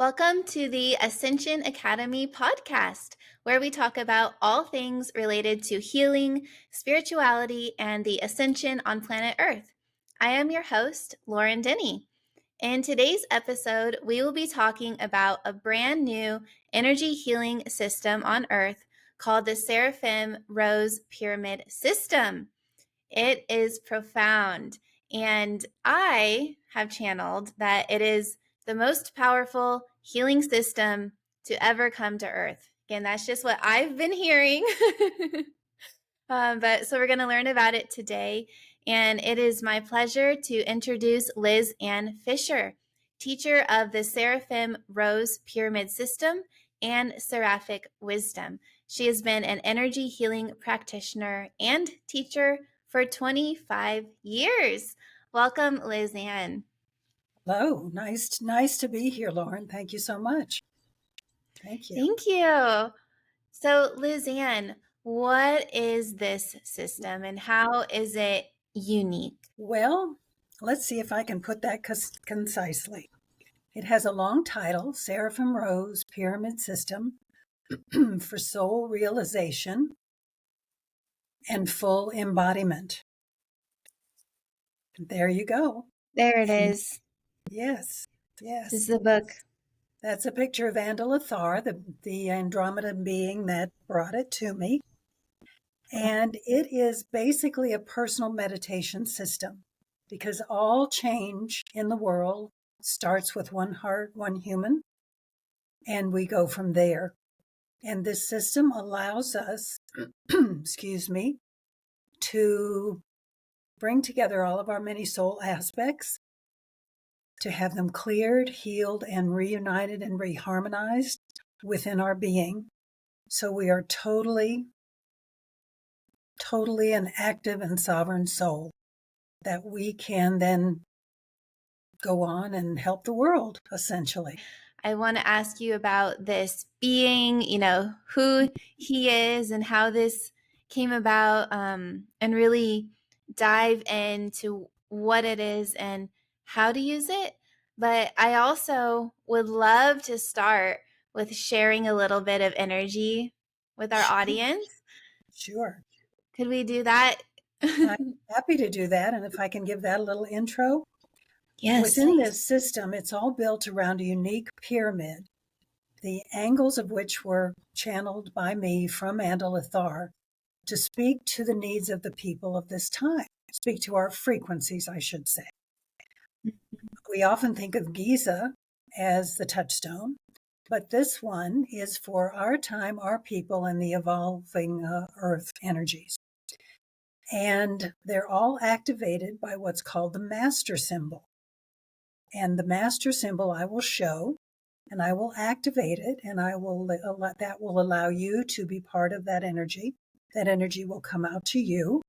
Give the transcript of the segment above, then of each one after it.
Welcome to the Ascension Academy podcast, where we talk about all things related to healing, spirituality, and the ascension on planet Earth. I am your host, Lauren Denny. In today's episode, we will be talking about a brand new energy healing system on Earth called the Seraphim Rose Pyramid System. It is profound. And I have channeled that it is the most powerful healing system to ever come to Earth. Again, that's just what I've been hearing. But so we're going to learn about it today. And it is my pleasure to introduce Liz Ann Fischer, teacher of the Seraphim Rose Pyramid System and Seraphic Wisdom. She has been an energy healing practitioner and teacher for 25 years. Welcome, Liz Ann. Hello, nice to be here, Lauren. Thank you so much. Thank you. Thank you. So, Liz Ann, what is this system and how is it unique? Well, let's see if I can put that concisely. It has a long title, Seraphim Rose Pyramid System for Soul Realization and Full Embodiment. There you go. There it is. Yes. This is the book. That's a picture of Andalithar, the Andromedan being that brought it to me. And it is basically a personal meditation system because all change in the world starts with one heart, one human, and we go from there. And this system allows us, to bring together all of our many soul aspects, to have them cleared, healed, and reunited and reharmonized within our being. So we are totally an active and sovereign soul that we can then go on and help the world, essentially. I want to ask you about this being, who he is and how this came about, and really dive into what it is and how to use it. But I also would love to start with sharing a little bit of energy with our audience. Sure. Could we do that? I'm happy to do that. And if I can give that a little intro. Yes. Within this system, it's all built around a unique pyramid, the angles of which were channeled by me from Andalithar to speak to the needs of the people of this time, speak to our frequencies, I should say. We often think of Giza as the touchstone, but this one is for our time, our people, and the evolving earth energies. And they're all activated by what's called the master symbol. And the master symbol I will show, and I will activate it, and that will allow you to be part of that energy. That energy will come out to you.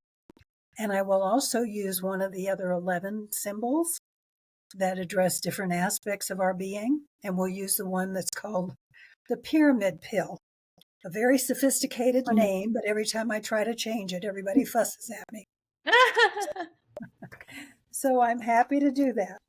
And I will also use one of the other 11 symbols that address different aspects of our being. And we'll use the one that's called the pyramid pill. A very sophisticated name, but every time I try to change it, everybody fusses at me. So I'm happy to do that.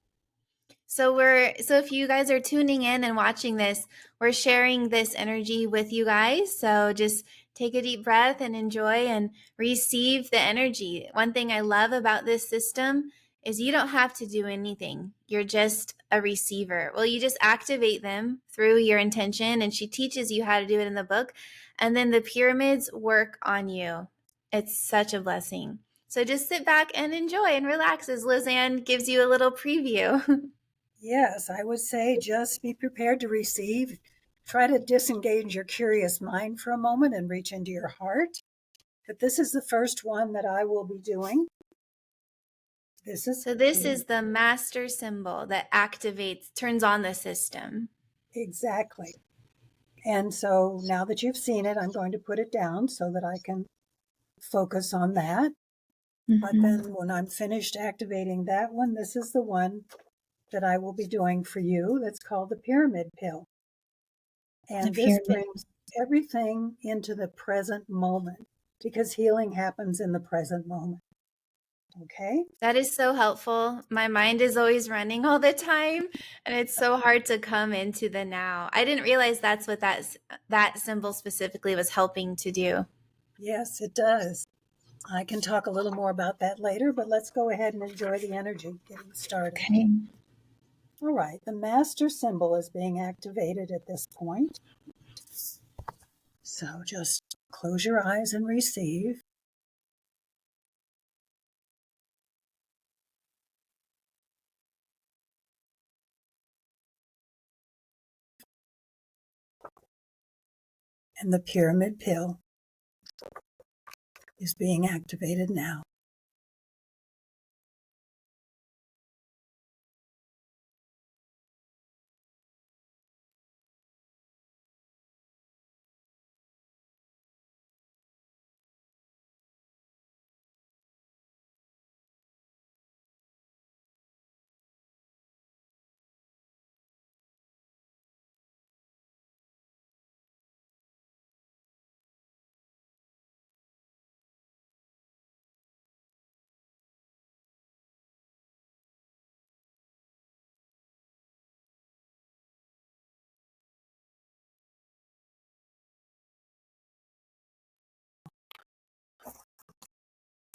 So if you guys are tuning in and watching this, we're sharing this energy with you guys. So just take a deep breath and enjoy and receive the energy. One thing I love about this system is you don't have to do anything. You're just a receiver. Well, you just activate them through your intention, and she teaches you how to do it in the book. And then the pyramids work on you. It's such a blessing. So just sit back and enjoy and relax as Liz Ann gives you a little preview. Yes, I would say just be prepared to receive. Try to disengage your curious mind for a moment and reach into your heart. But this is the first one that I will be doing. This is the master symbol that turns on the system. Exactly. And so now that you've seen it, I'm going to put it down so that I can focus on that. Mm-hmm. But then when I'm finished activating that one, this is the one that I will be doing for you. That's called the pyramid pill. And this brings everything into the present moment because healing happens in the present moment. Okay? That is so helpful. My mind is always running all the time, and it's so hard to come into the now. I didn't realize that's what that symbol specifically was helping to do. Yes, it does. I can talk a little more about that later, but let's go ahead and enjoy the energy getting started. Okay. All right, the master symbol is being activated at this point. So just close your eyes and receive. And the pyramid pill is being activated now.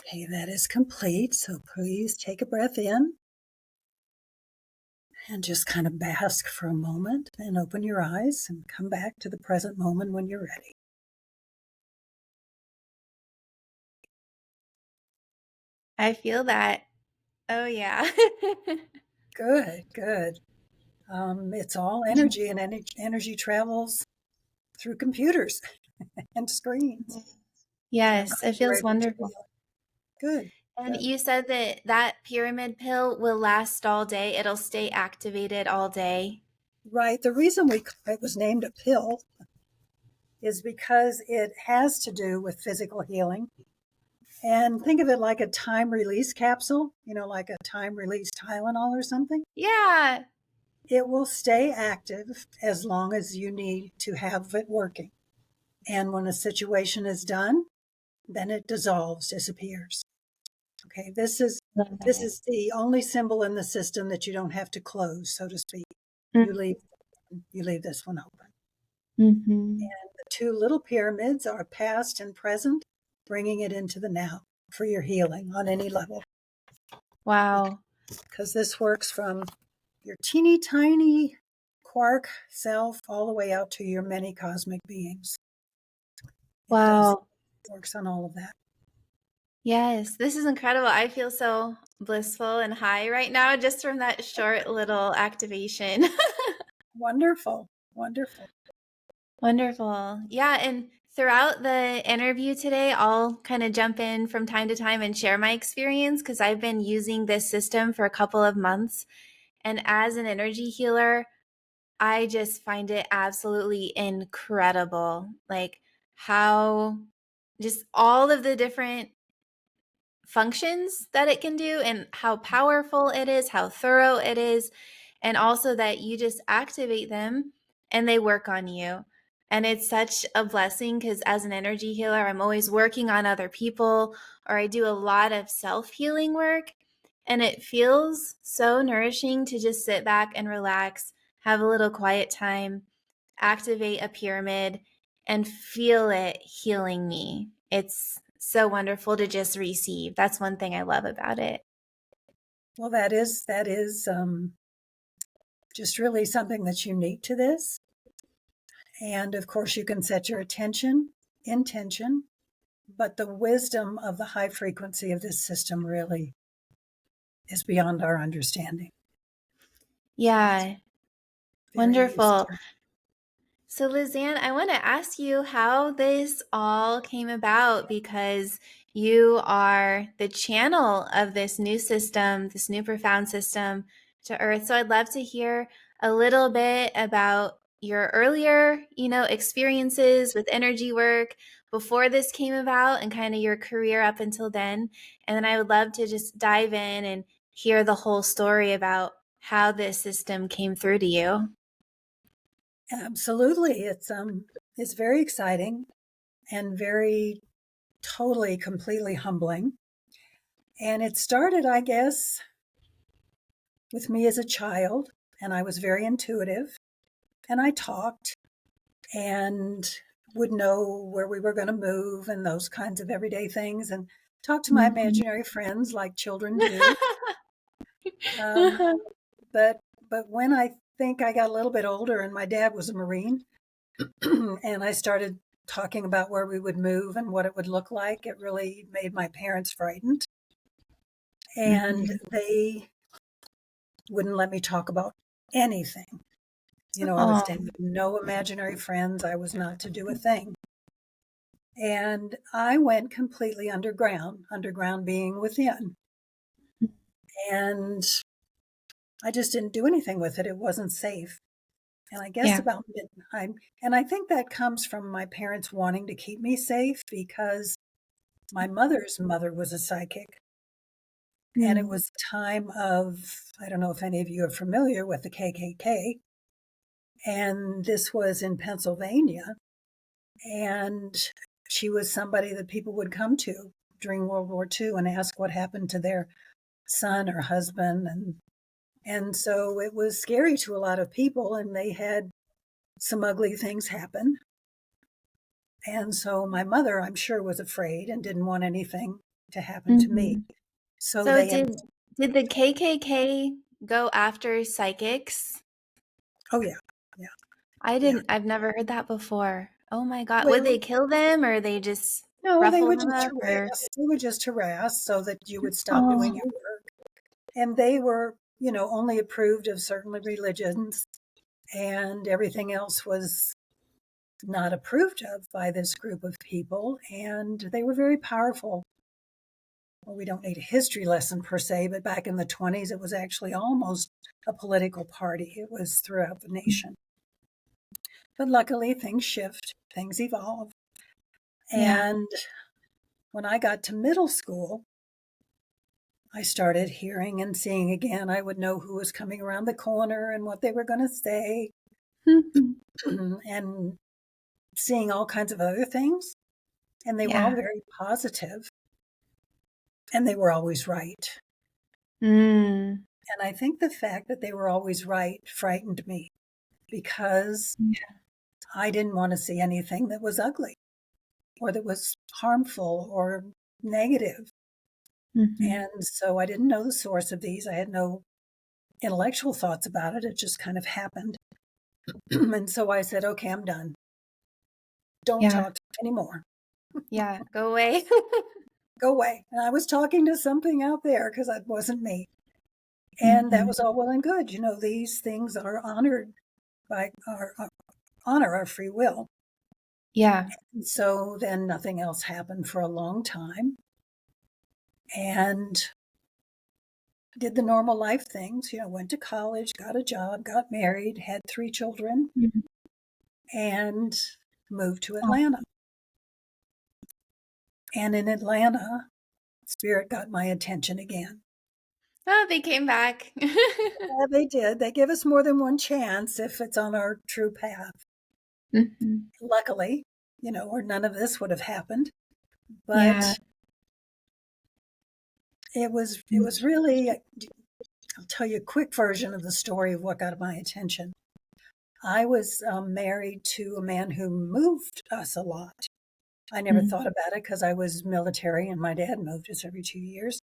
Okay, that is complete. So please take a breath in and just kind of bask for a moment and open your eyes and come back to the present moment when you're ready. I feel that. Oh, yeah. Good, good. It's all energy, and energy travels through computers and screens. So I'm Yes, it glad you're feels able to feel wonderful. it. Good, And good. you said that that pyramid pill will last all day. It'll stay activated all day. Right. The reason it was named a pill is because it has to do with physical healing. And think of it like a time release capsule, like a time release Tylenol or something. Yeah. It will stay active as long as you need to have it working. And when a situation is done, then it dissolves, disappears. Okay, this is Love this it. is the only symbol in the system that you don't have to close, so to speak. You leave you leave this one open. Mm-hmm. The two little pyramids are past and present, bringing it into the now for your healing on any level. Wow. Because this works from your teeny tiny quark self all the way out to your many cosmic beings. It Wow. works on all of that. Yes, this is incredible. I feel so blissful and high right now just from that short little activation. Wonderful, wonderful. Wonderful. Yeah, and throughout the interview today, I'll kind of jump in from time to time and share my experience because I've been using this system for a couple of months. And as an energy healer, I just find it absolutely incredible. Like how just all of the different functions that it can do and how powerful it is, how thorough it is, and also that you just activate them and they work on you. And it's such a blessing because as an energy healer, I'm always working on other people or I do a lot of self healing work. And it feels so nourishing to just sit back and relax, have a little quiet time, activate a pyramid, and feel it healing me. It's so wonderful to just receive. That's one thing I love about it. Well, that is just really something that's unique to this. And of course, you can set your intention, but the wisdom of the high frequency of this system really is beyond our understanding. It's Yeah, very wonderful. So, Lizanne, I want to ask you how this all came about because you are the channel of this new system, this new profound system to Earth. So, I'd love to hear a little bit about your earlier, experiences with energy work before this came about and kind of your career up until then. And then I would love to just dive in and hear the whole story about how this system came through to you. absolutely it's very exciting and very totally completely humbling. And it started, I guess, with me as a child, and I was very intuitive, and I talked and would know where we were going to move and those kinds of everyday things, and talk to my Mhm. imaginary friends like children do. Um, but when I think I got a little bit older, and my dad was a Marine, and I started talking about where we would move and what it would look like, it really made my parents frightened. And Mhm. they wouldn't let me talk about anything. I was to Oh. have no imaginary friends. I was not to do a thing. And I went completely underground being within. And I just didn't do anything with it. It wasn't safe. And I guess Yeah. about midnight, and I think that comes from my parents wanting to keep me safe because my mother's mother was a psychic. And it Mm. was a time of, I don't know if any of you are familiar with the KKK. And this was in Pennsylvania. And she was somebody that people would come to during World War II and ask what happened to their son or husband. And so it was scary to a lot of people, and they had some ugly things happen. And so my mother, I'm sure, was afraid and didn't want anything to happen to me. Mhm. So So they, did the KKK go after psychics? oh yeah, yeah, yeah. I've never heard that before. Oh my God. Would Well, they kill them or they just no, they ruffle would them just up or? harass. They would just harass so that you would stop doing Oh. your work. And they were, only approved of certain religions, and everything else was not approved of by this group of people. And they were very powerful. Well, we don't need a history lesson per se, but back in the 20s, it was actually almost a political party. It was throughout the nation. But luckily, things shift, things evolve. Yeah. And when I got to middle school, I started hearing and seeing again. I would know who was coming around the corner and what they were going to say, Mhm. and seeing all kinds of other things. And they were all Yeah. very positive, and they were always right. Mm. And I think the fact that they were always right frightened me because Yeah. I didn't want to see anything that was ugly or that was harmful or negative. Mhm. And so I didn't know the source of these. I had no intellectual thoughts about it. It just kind of happened. And so I said, okay, I'm done. Don't Yeah. talk to me anymore. Yeah. Go away. Go away. And I was talking to something out there because that wasn't me. And that Mhm. was all well and good. These things are honored by our honor our free will. Yeah. And so then nothing else happened for a long time. And did the normal life things, went to college, got a job, got married, had 3 children, Mhm. and moved to Oh. Atlanta. And in Atlanta, Spirit got my attention again. Oh, they came back. Yeah, they did. They give us more than one chance if it's on our true path. Mhm. Luckily, or none of this would have happened. Yeah. But it was really, I'll tell you a quick version of the story of what got my attention. I was married to a man who moved us a lot. I never Mm. thought about it because I was military and my dad moved us every 2 years.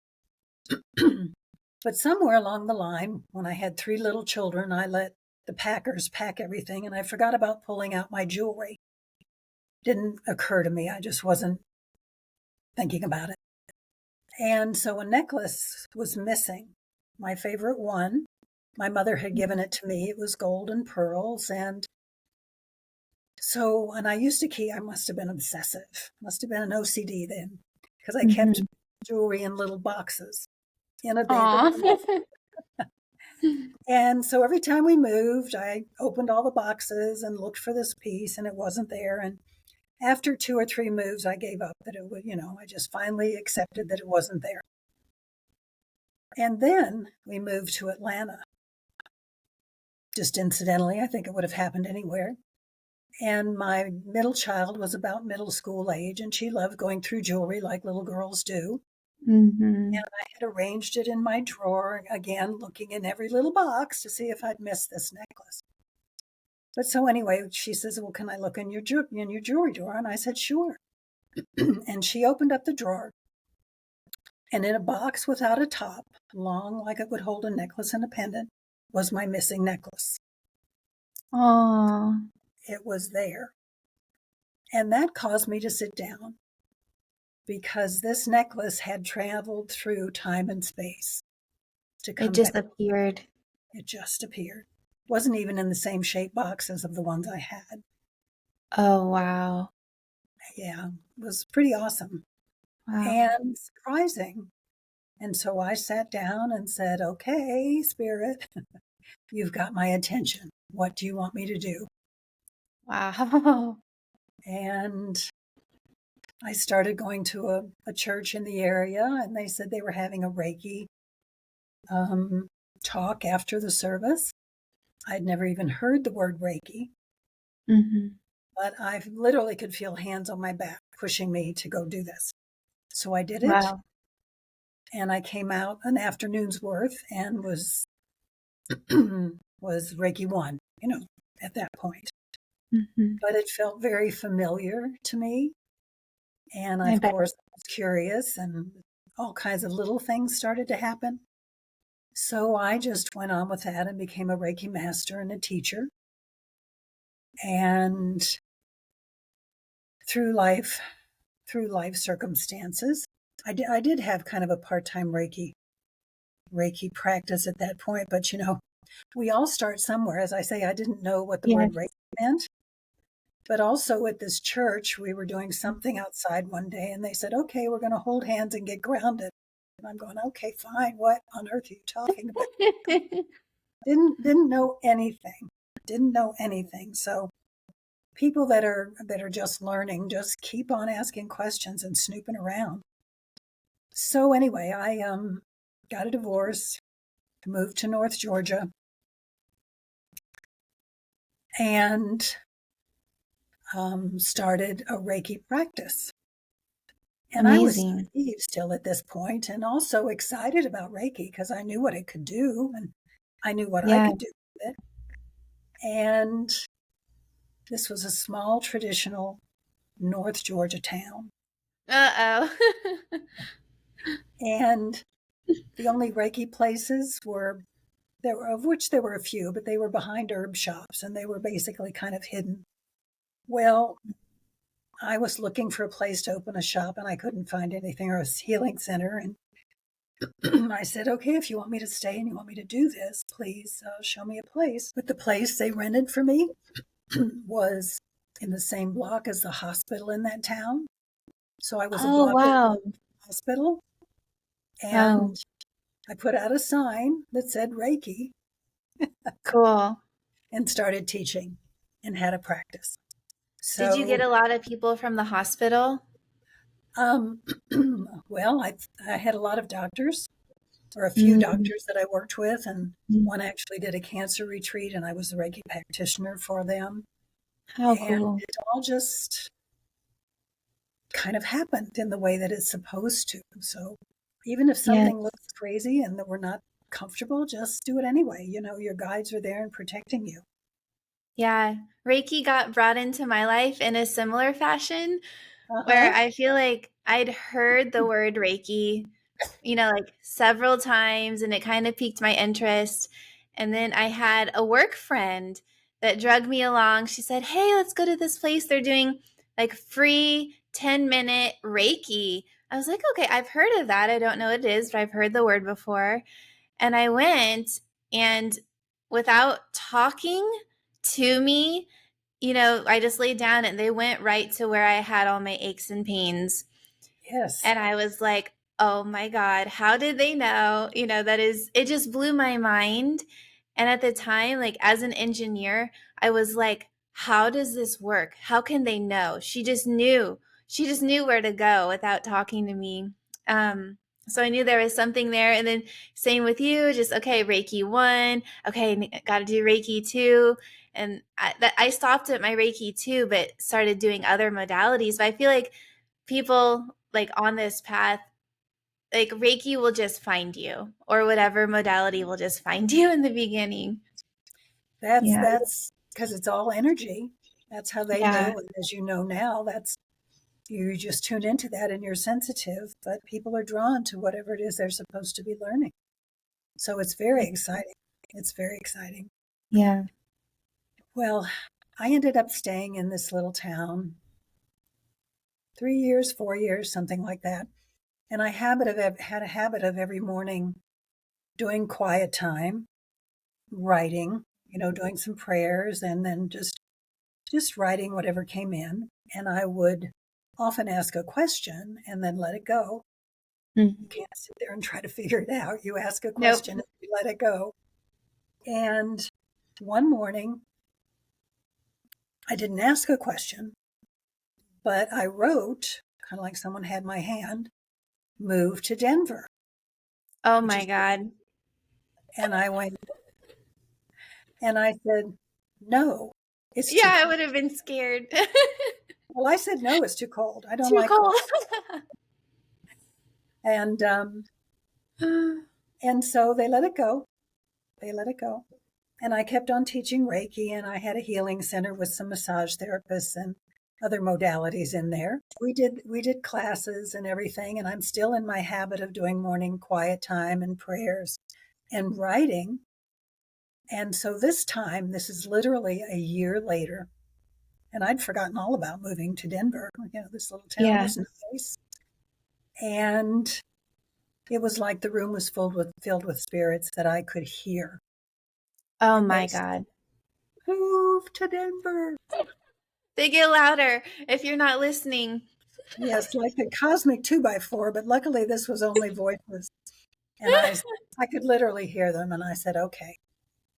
But somewhere along the line, when I had 3 little children, I let the packers pack everything and I forgot about pulling out my jewelry. Didn't occur to me. I just wasn't thinking about it. And so a necklace was missing, my favorite one. My mother had given it to me. It was gold and pearls. And so, and I used to keep, I must have been obsessive, must have been an OCD then, because I kept Mhm. jewelry in little boxes in a bay that Aw. were locked. And so every time we moved, I opened all the boxes and looked for this piece, and it wasn't there. And after 2 or 3 moves, I gave up that it would, I just finally accepted that it wasn't there. And then we moved to Atlanta. Just incidentally, I think it would have happened anywhere. And my middle child was about middle school age, and she loved going through jewelry like little girls do. Mm-hmm. And I had arranged it in my drawer, again, looking in every little box to see if I'd missed this necklace. But so anyway, she says, well, can I look in your jewelry drawer? And I said, sure. And she opened up the drawer, and in a box without a top, long like it would hold a necklace and a pendant, was my missing necklace. Oh, It was there. And that caused me to sit down, because this necklace had traveled through time and space to it come back. just appeared. It just appeared. Wasn't even in the same shape boxes of the ones I had. Oh, wow. Yeah, it was pretty awesome Wow. and surprising. And so I sat down and said, okay, Spirit, you've got my attention. What do you want me to do? Wow. And I started going to a church in the area, and they said they were having a Reiki talk after the service. I'd never even heard the word Reiki, Mm-hmm. but I literally could feel hands on my back pushing me to go do this. So I did it, Wow. and I came out an afternoon's worth and was was Reiki 1, at that point. Mm-hmm. But it felt very familiar to me. And I of bet. course, I was curious, and all kinds of little things started to happen. So I just went on with that and became a Reiki master and a teacher. And through life circumstances, I did have kind of a part-time Reiki practice at that point. But we all start somewhere. As I say, I didn't know what the word Yes. Reiki meant. But also at this church, we were doing something outside one day, and they said, okay, we're going to hold hands and get grounded. And I'm going, okay, fine. What on earth are you talking about? Didn't know anything. Didn't know anything. So people that are just learning, just keep on asking questions and snooping around. So anyway, I got a divorce, moved to North Georgia, and started a Reiki practice. And I was Amazing. naive still at this point, and also excited about Reiki because I knew what it could do, and I knew what I Yeah. could do with it. And this was a small, traditional North Georgia town. Uh-oh. And the only Reiki places of which there were a few, but they were behind herb shops, and they were basically kind of hidden. Well, I was looking for a place to open a shop, and I couldn't find anything, or a healing center. And I said, okay, if you want me to stay and you want me to do this, please show me a place. But the place they rented for me was in the same block as the hospital in that town. So I was a Oh, block away wow. from the hospital. Wow. And I put out a sign that said Reiki Cool. and started teaching and had a practice. Did you get So, a lot of people from the hospital? um, well, I had a lot of doctors, or a few Mm. doctors that I worked with, and one actually did a cancer retreat, and I was the Reiki practitioner for them. How And cool. it all just kind of happened in the way that it's supposed to. So even if Yes. something looks crazy and that we're not comfortable, just do it anyway. Your guides are there and protecting you. Yeah. Reiki got brought into my life in a similar fashion where Uh-huh. I feel like I'd heard the word Reiki, like several times, and it kind of piqued my interest. And then I had a work friend that drug me along. She said, hey, let's go to this place. They're doing like free 10-minute Reiki. I was like, okay, I've heard of that. I don't know what it is, but I've heard the word before. And I went, and without talking to me, I just laid down and they went right to where I had all my aches and pains. Yes. And I was like, oh my God, how did they know? It just blew my mind. And at the time, like as an engineer, I was like, how does this work? How can they know? She just knew. She just knew where to go without talking to me. Um, so I knew there was something there. And then same with you, just okay, Reiki 1, okay, got to do Reiki 2. And I stopped at my Reiki 2, but started doing other modalities. But I feel like people like on this path, like Reiki will just find you, or whatever modality will just find you in the beginning. Yeah. That's because it's all energy. That's how they Yeah. know. And as you know now, that's you just tune into that and you're sensitive, but people are drawn to whatever it is they're supposed to be learning. So it's very exciting. It's very exciting. Yeah. Well, I ended up staying in this little town 3 years, 4 years, something like that. And I had a habit of every morning doing quiet time, writing, doing some prayers, and then just writing whatever came in. And I would often ask a question and then let it go. Mm. You can't sit there and try to figure it out. You ask a Nope. question and you let it go. And one morning, I didn't ask a question, but I wrote, kind of like someone had my hand, move to Denver. Oh Which my is, God. and I went, and I said, no, it's too Yeah, I cold. would have been scared. Well, I said, no, it's too cold. I don't Too like cold. cold. And, and so they let it go. They let it go. And I kept on teaching Reiki, and I had a healing center with some massage therapists and other modalities in there. We did classes and everything, and I'm still in my habit of doing morning quiet time and prayers and writing. And so this time, this is literally a year later, and I'd forgotten all about moving to Denver. This little town Yeah. was nice. And it was like the room was filled with spirits that I could hear. Oh And they my said, God. move to Denver. They get louder if you're not listening. Yes, like a cosmic 2x4, but luckily this was only voiceless. And I could literally hear them. And I said, okay,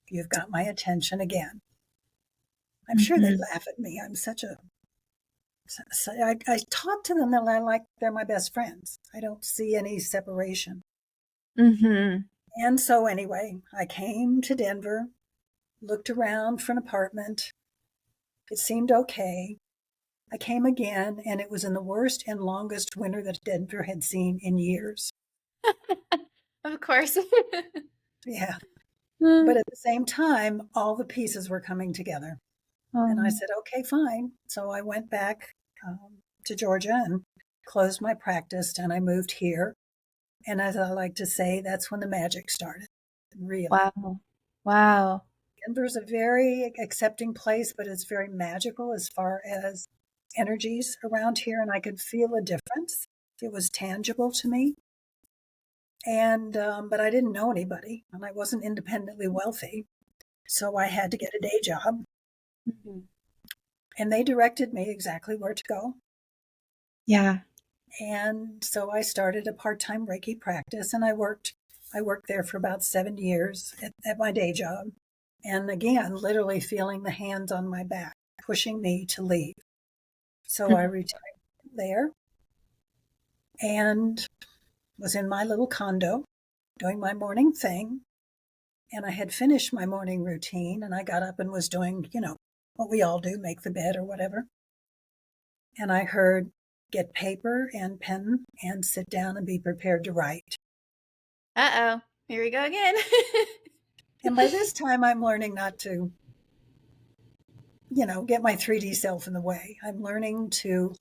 you've got my attention again. I'm sure they Mhm. laugh at me. I'm such a, I talk to them like they're my best friends. I don't see any separation. Mhm. And so anyway, I came to Denver, looked around for an apartment. It seemed okay. I came again, and it was in the worst and longest winter that Denver had seen in years. Of course. Yeah. But Mm. at the same time, all the pieces were coming together. And I Um, said, okay, fine. So I went back to Georgia and closed my practice, and I moved here. And as I like to say, that's when the magic started, really. wow. Wow. Denver's a very accepting place, but it's very magical as far as energies around here. And I could feel a difference. It was tangible to me. And, but I didn't know anybody, and I wasn't independently wealthy. So I had to get a day job. Mhm. And they directed me exactly where to go. Yeah. And so I started a part-time Reiki practice, and I worked there for about 7 years at my day job. And again, literally feeling the hands on my back, pushing me to leave. So I retired there and was in my little condo doing my morning thing. And I had finished my morning routine, and I got up and was doing, what we all do, make the bed or whatever. And I heard, get paper and pen and sit down and be prepared to write. Uh-oh. Here we go again. And by this time, I'm learning not to, get my 3D self in the way. I'm learning to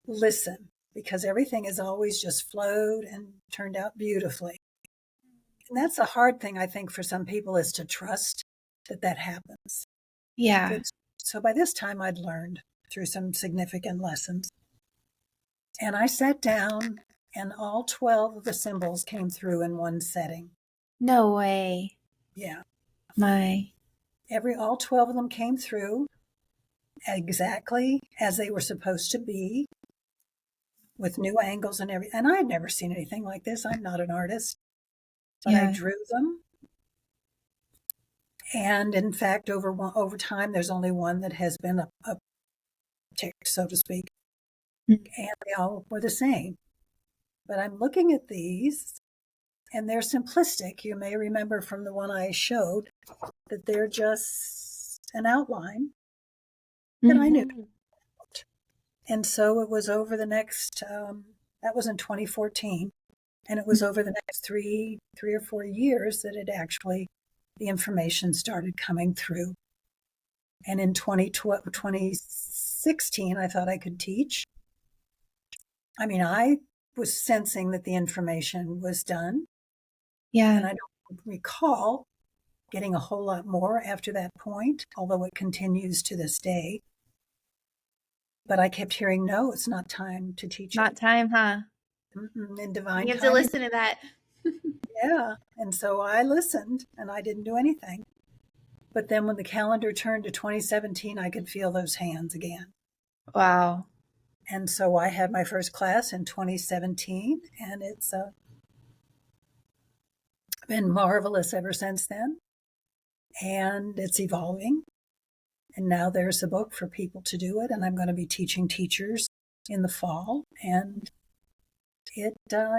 listen because everything has always just flowed and turned out beautifully. And that's a hard thing, I think, for some people is to trust that happens. Yeah. So by this time, I'd learned through some significant lessons. And I sat down, and all 12 of the symbols came through in one setting. No way. Yeah. My. All 12 of them came through exactly as they were supposed to be, with new angles and everything. And I had never seen anything like this. I'm not an artist, but I Yeah. drew them. And in fact, over time, there's only one that has been a tick, so to speak. Mm. And they all were the same. But I'm looking at these, and they're simplistic. You may remember from the one I showed that they're just an outline that I knew. Mhm. And so it was over the next, that was in 2014. And it was over the next three or 4 years that the information started coming through. And in 2016, I thought I could teach. I mean, I was sensing that the information was done. Yeah. And I don't recall getting a whole lot more after that point, although it continues to this day. But I kept hearing, no, it's not time to teach Not it. time, huh? In divine You have to timing. listen to that. Yeah. And so I listened and I didn't do anything. But then when the calendar turned to 2017, I could feel those hands again. Wow. And so I had my first class in 2017, and it's been marvelous ever since then. And it's evolving. And now there's a book for people to do it, and I'm going to be teaching teachers in the fall. And it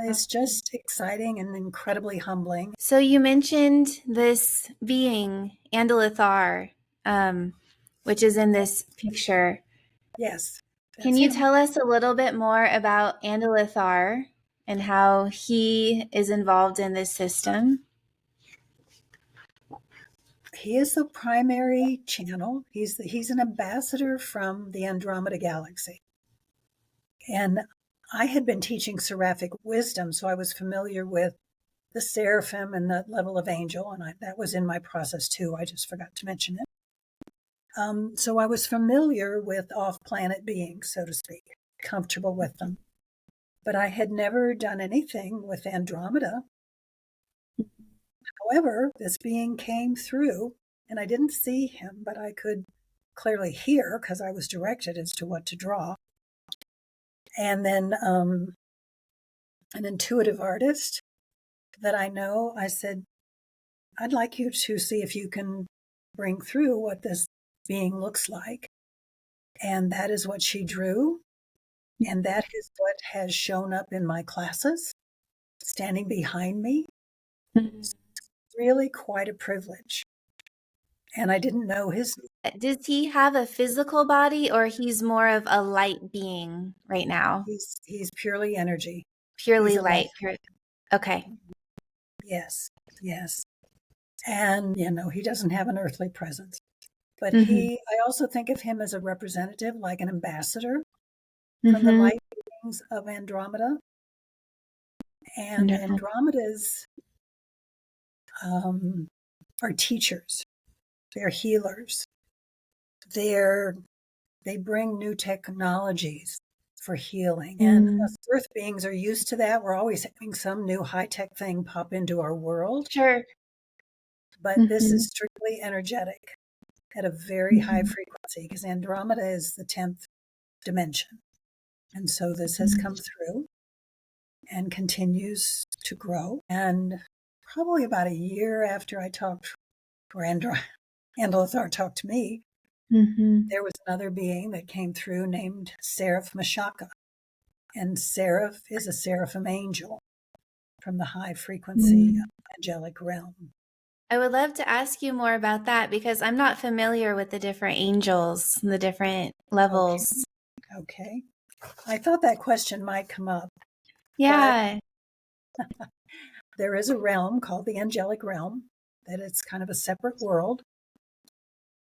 is just exciting and incredibly humbling. So you mentioned this being, Andalithar, which is in this picture. Yes. Can you tell us a little bit more about Andalithar and how he is involved in this system? He is the primary channel. He's an ambassador from the Andromeda galaxy. And I had been teaching Seraphic wisdom, so I was familiar with the Seraphim and the level of angel, and that was in my process too. I just forgot to mention it. So I was familiar with off-planet beings, so to speak, comfortable with them. But I had never done anything with Andromeda. However, this being came through, and I didn't see him, but I could clearly hear because I was directed as to what to draw. And then an intuitive artist that I know, I said, I'd like you to see if you can bring through what this being looks like. And that is what she drew. And that is what has shown up in my classes, standing behind me. It's really quite a privilege. And I didn't know his. Does he have a physical body, or he's more of a light being right now? He's purely energy. Purely light. Okay. Yes, yes. And, he doesn't have an earthly presence. But Mm-hmm. I also think of him as a representative, like an ambassador from the Mm-hmm. light beings of Andromeda. And Andromedas are teachers. They're healers. They bring new technologies for healing. And us earth beings are used to that. We're always having some new high-tech thing pop into our world. Sure. But this is strictly energetic at a very high frequency, because Andromeda is the 10th dimension. And so this has come through and continues to grow. And probably about a year after I talked, or Andalithar talked to me, there was another being that came through named Seraph Mishaka. And Seraph is a seraphim angel from the high frequency Angelic Realm. I would love to ask you more about that, because I'm not familiar with the different angels, the different levels. Okay. I thought that question might come up. Yeah. There is a realm called the Angelic Realm, that it's kind of a separate world.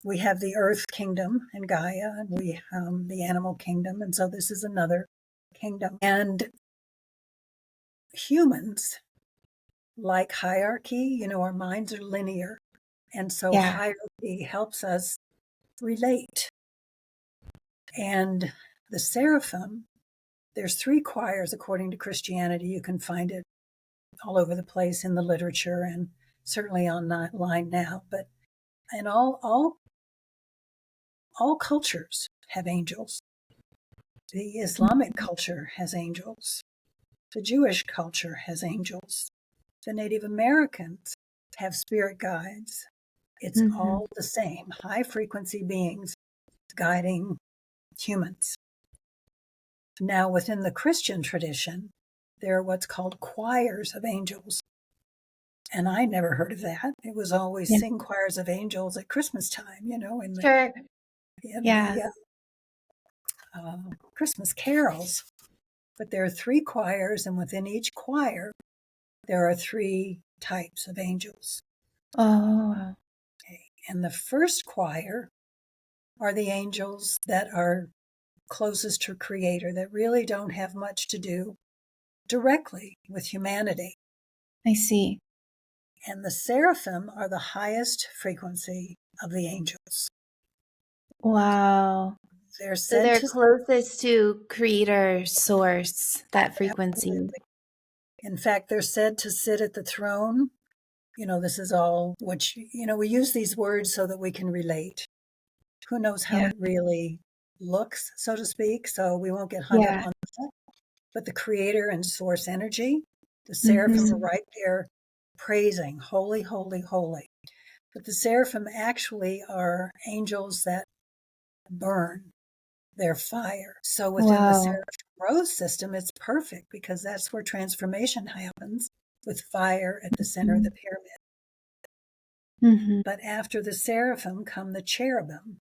We have the Earth Kingdom and Gaia, and we the Animal Kingdom, and so this is another kingdom. And humans like hierarchy. Our minds are linear, and so hierarchy helps us relate. And the Seraphim, there's 3 choirs according to Christianity. You can find it all over the place in the literature and certainly online now. But in all cultures have angels. The Islamic culture has angels. The Jewish culture has angels. The Native Americans have spirit guides. It's all the same, high frequency beings guiding humans. Now, within the Christian tradition, there are what's called choirs of angels. And I never heard of that. It was always sing choirs of angels at Christmas time, in the Christmas carols. But there are 3 choirs, and within each choir, there are 3 types of angels. Oh, Okay. And the first choir are the angels that are closest to Creator, that really don't have much to do directly with humanity. I see. And the seraphim are the highest frequency of the angels. Wow. They're So said they're to closest to creator source, that frequency. absolutely. In fact, they're said to sit at the throne. This is all which, we use these words so that we can relate. Who knows how Yeah. it really looks, so to speak, so we won't get hung up Yeah. on that. But the creator and source energy, the seraphim are Mm-hmm. right there praising, holy, holy, holy. But the seraphim actually are angels that burn their fire. So within the Wow. Seraphim Rose system, it's perfect because that's where transformation happens, with fire at the center of the pyramid. Mm-hmm. But after the seraphim come the cherubim.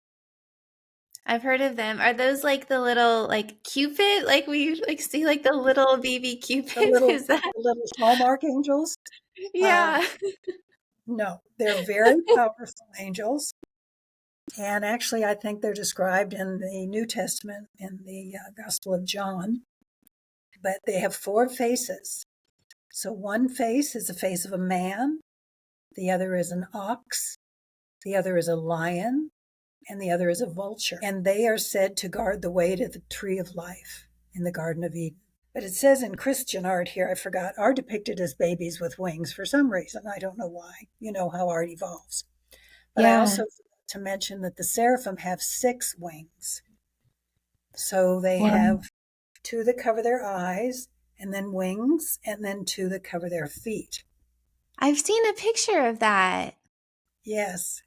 I've heard of them. Are those like the little like Cupid? Like we like see like the little baby The Cupid? little Is that? the little Hallmark angels. Uh, Yeah. no, they're very powerful angels. And actually, I think they're described in the New Testament in the Gospel of John. But they have 4 faces. So one face is the face of a man, the other is an ox, the other is a lion, and the other is a vulture. And they are said to guard the way to the tree of life in the Garden of Eden. But it says in Christian art here, I forgot, are depicted as babies with wings for some reason. I don't know why. You know how art evolves. But I Yeah. also forgot to mention that the seraphim have 6 wings. So they Wow. have 2 that cover their eyes, and then wings, and then 2 that cover their feet. I've seen a picture of that. Yes,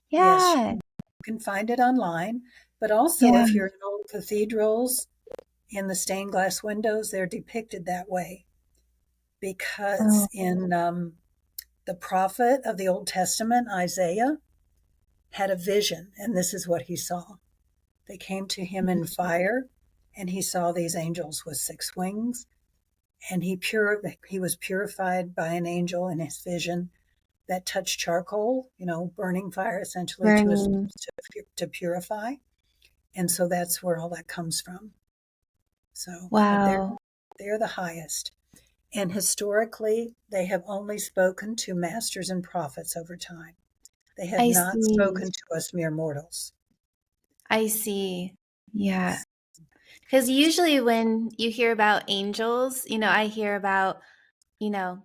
yes, Yeah. you can find it online. But also, Yeah. if you're in old cathedrals, in the stained glass windows, they're depicted that way. Because Oh. in the prophet of the Old Testament, Isaiah, had a vision, and this is what he saw. They came to him in fire, and he saw these angels with 6 wings, and he was purified by an angel in his vision that touched charcoal, burning fire essentially Burning. to purify. And so that's where all that comes from. So, but Wow. they're the highest. And historically, they have only spoken to masters and prophets over time. They have I not see. spoken to us mere mortals. I see. Yeah. Yes. Because usually when you hear about angels, I hear about,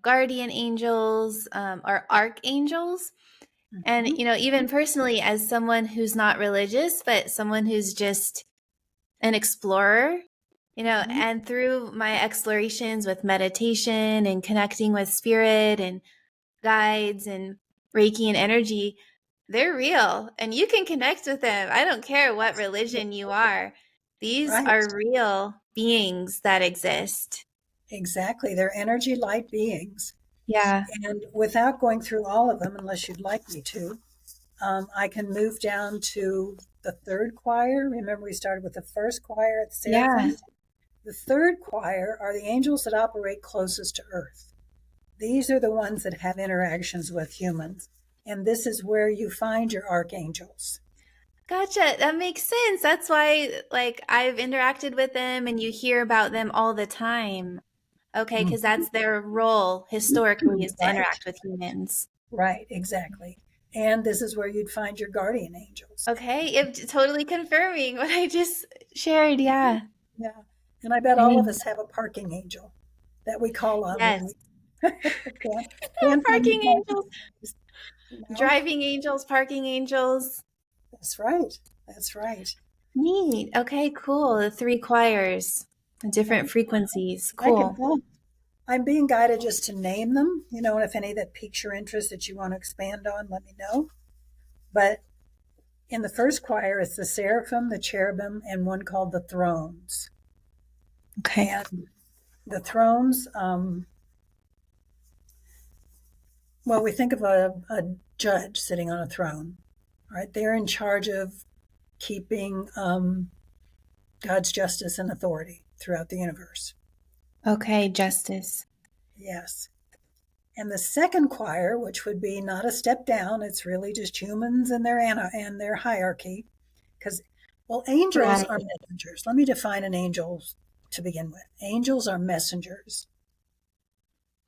guardian angels or archangels. And, Mhm. even personally, as someone who's not religious, but someone who's just an explorer, Mhm. and through my explorations with meditation and connecting with spirit and guides and Reiki and energy, they're real and you can connect with them. I don't care what religion you are. These Right. are real beings that exist. Exactly. They're energy light beings. Yeah. And without going through all of them, unless you'd like me to, I can move down to the third choir. Remember, we started with the first choir at the Yeah. Seraphim. The third choir are the angels that operate closest to Earth. These are the ones that have interactions with humans. And this is where you find your archangels. Gotcha. That makes sense. That's why, like, I've interacted with them and you hear about them all the time. Okay, Mhm. because that's their role historically is to Right, interact with humans. right, exactly. And this is where you'd find your guardian angels. Okay, it totally confirming what I just shared. Yeah. Yeah. And I bet I all of mean, us have a parking angel that we call on when yes. we can't find the Parking parking angels, space. driving angels, parking angels. That's right. That's right. Neat. Okay, cool. The 3 choirs, the different Right. frequencies. I can Cool. I'm being guided just to name them, and if any that piques your interest that you want to expand on, let me know. But in the first choir, it's the seraphim, the cherubim, and one called the thrones. Okay. And the thrones, well, we think of a judge sitting on a throne, right? They're in charge of keeping God's justice and authority throughout the universe. Okay, justice. Yes. And the second choir, which would be not a step down, it's really just humans and their hierarchy. Because, well, angels Right. are messengers. Let me define an angel to begin with. Angels are messengers,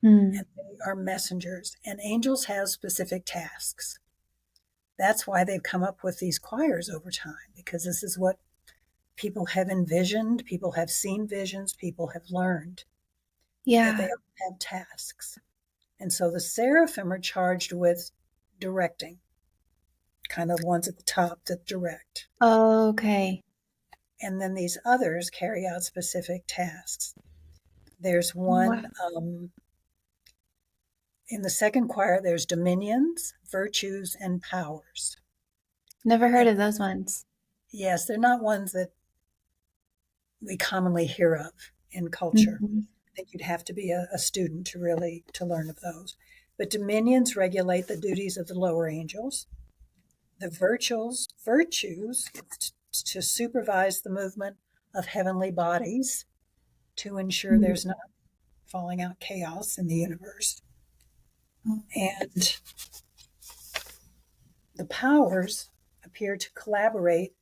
Hmm. and they are messengers, and angels have specific tasks. That's why they've come up with these choirs over time, because this is what people have envisioned, people have seen visions, people have learned that they Yeah. all have tasks. And so the seraphim are charged with directing, kind of ones at the top that direct. Okay. And then these others carry out specific tasks. There's Wow. one in the second choir, there's dominions, virtues, and powers. Never heard And of those ones. yes, they're not ones that we commonly hear of in culture. Hmm. I think you'd have to be a student to really to learn of those. But dominions regulate the duties of the lower angels. The virtues to supervise the movement of heavenly bodies to ensure there's not falling out chaos in the universe. And the powers appear to collaborate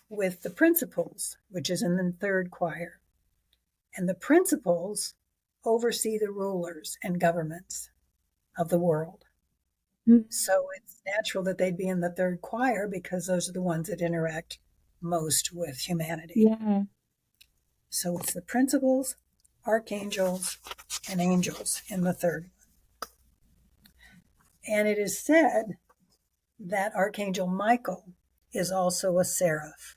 with the principles, which is in the third choir. And the principles oversee the rulers and governments of the world. So it's natural that they'd be in the third choir because those are the ones that interact most with humanity. Yeah. So it's the principles, archangels, and angels in the third. And it is said that Archangel Michael is also a seraph.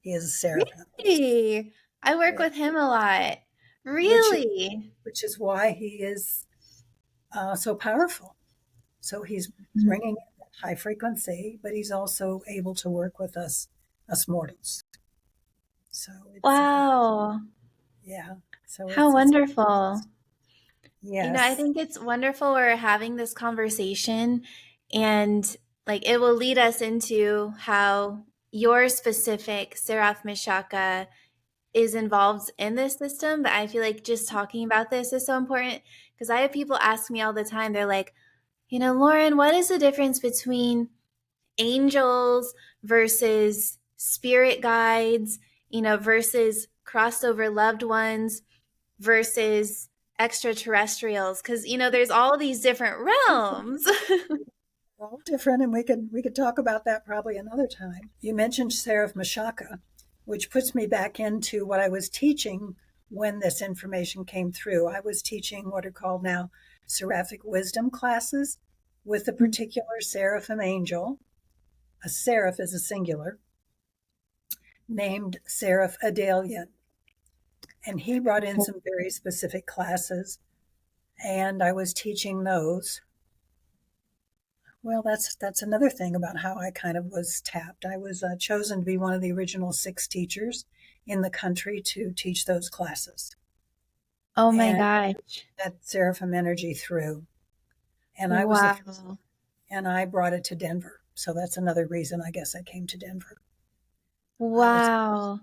He is a seraphim. Really? I work Yeah. with him a lot. which Really? which is why he is so powerful. So he's Mhm. bringing in high frequency, but he's also able to work with us mortals. So it's Wow. yeah. So How it's wonderful. I yes. think it's wonderful we're having this conversation and like it will lead us into how your specific Seraph Mishaka is involved in this system. But I feel like just talking about this is so important because I have people ask me all the time. They're like, Lauren, what is the difference between angels versus spirit guides, versus crossed over loved ones versus extraterrestrials? Because, there's all these different realms. All different, and we could talk about that probably another time. You mentioned Seraph Mishaka, which puts me back into what I was teaching when this information came through. I was teaching what are called now Seraphic wisdom classes with a particular seraphim angel. A seraph is a singular, named Seraph Adalian. And he brought in some very specific classes, and I was teaching those. Well, that's another thing about how I kind of was tapped. I was chosen to be one of the original 6 teachers in the country to teach those classes, Oh my and gosh. that seraphim energy through. And I was the first, Wow. and I brought it to Denver. So that's another reason I guess I came to Denver. I was Wow.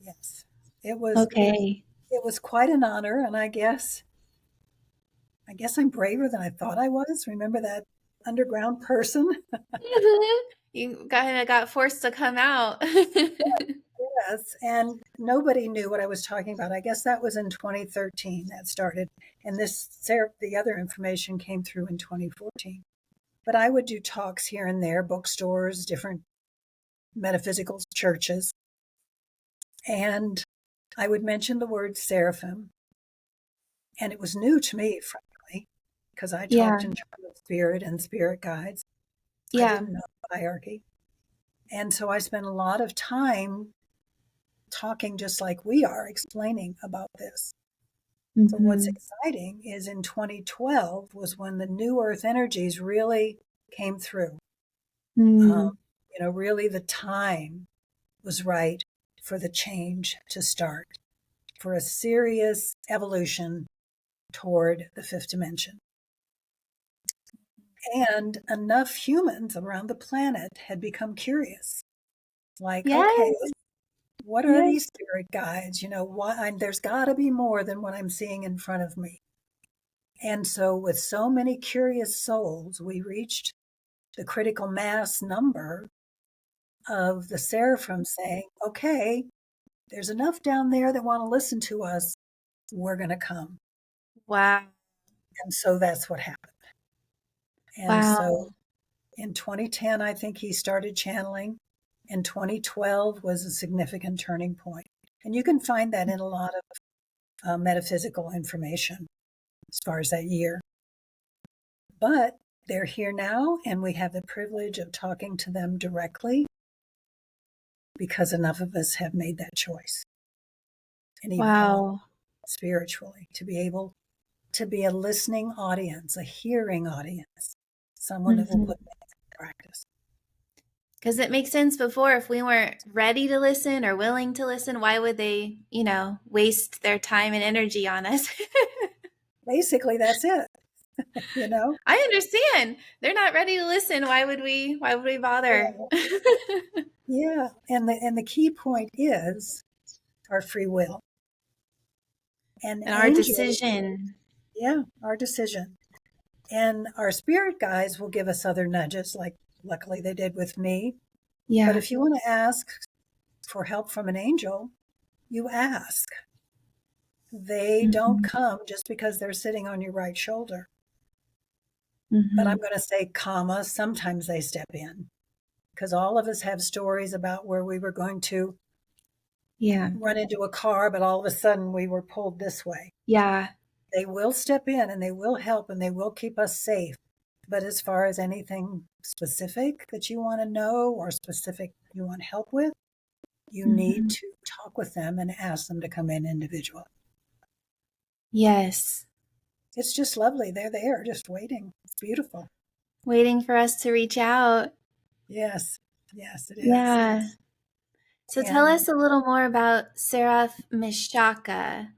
yes, it was Okay. it was quite an honor, and I guess I'm braver than I thought I was. Remember that underground person? You kind of got forced to come out. Yes, and nobody knew what I was talking about. I guess that was in 2013 that started, and the other information came through in 2014. But I would do talks here and there, bookstores, different metaphysical churches, and I would mention the word seraphim, and it was new to me, frankly, because I Yeah. talked in terms of spirit and spirit guides. I Yeah. didn't know hierarchy, and so I spent a lot of time talking just like we are, explaining about this. But what's Hmm. exciting is in 2012 was when the new Earth energies really came through. Mm. Really the time was right for the change to start, for a serious evolution toward the fifth dimension. And enough humans around the planet had become curious. Like, okay, Yes. what are Yes. these spirit guides? There's got to be more than what I'm seeing in front of me. And so, with so many curious souls, we reached the critical mass number of the seraphim saying, okay, there's enough down there that want to listen to us. We're going to come. Wow. And so that's what happened. And Wow. so in 2010, I think he started channeling. And 2012 was a significant turning point. And you can find that in a lot of metaphysical information as far as that year. But they're here now, and we have the privilege of talking to them directly because enough of us have made that choice and evolved Wow. spiritually to be able to be a listening audience, a hearing audience, someone that will put that into practice. Because it makes sense before, if we weren't ready to listen or willing to listen, why would they, waste their time and energy on us? Basically, that's it. I understand. They're not ready to listen. Why would we bother? Yeah. And the key point is our free will. And And our angels, decision. yeah, our decision. And our spirit guides will give us other nudges, like luckily they did with me. Yeah. But if you want to ask for help from an angel, you ask. They don't come just because they're sitting on your right shoulder. But I'm going to say, comma, sometimes they step in, because all of us have stories about where we were going to run into a car, but all of a sudden we were pulled this way. Yeah. They will step in and they will help and they will keep us safe. But as far as anything specific that you want to know or specific you want help with, you need to talk with them and ask them to come in individually. Yes. It's just lovely. They're there just waiting. It's beautiful. Waiting for us to reach out. Yes. Yes, it is. Yeah. So tell us a little more about Seraph Mishaka.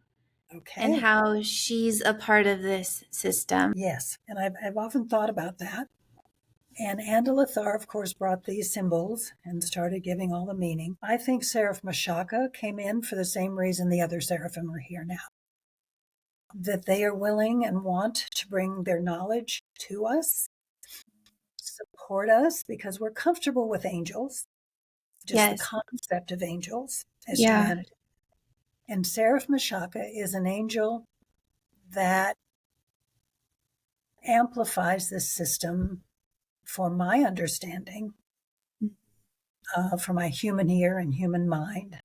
Okay. And how she's a part of this system. Yes. And I've often thought about that. And Andalithar, of course, brought these symbols and started giving all the meaning. I think Seraph Mishaka came in for the same reason the other seraphim are here now. That they are willing and want to bring their knowledge to us, support us, because we're comfortable with angels, just the concept of angels as humanity. And Seraph Mishaka is an angel that amplifies this system for my understanding, for my human ear and human mind.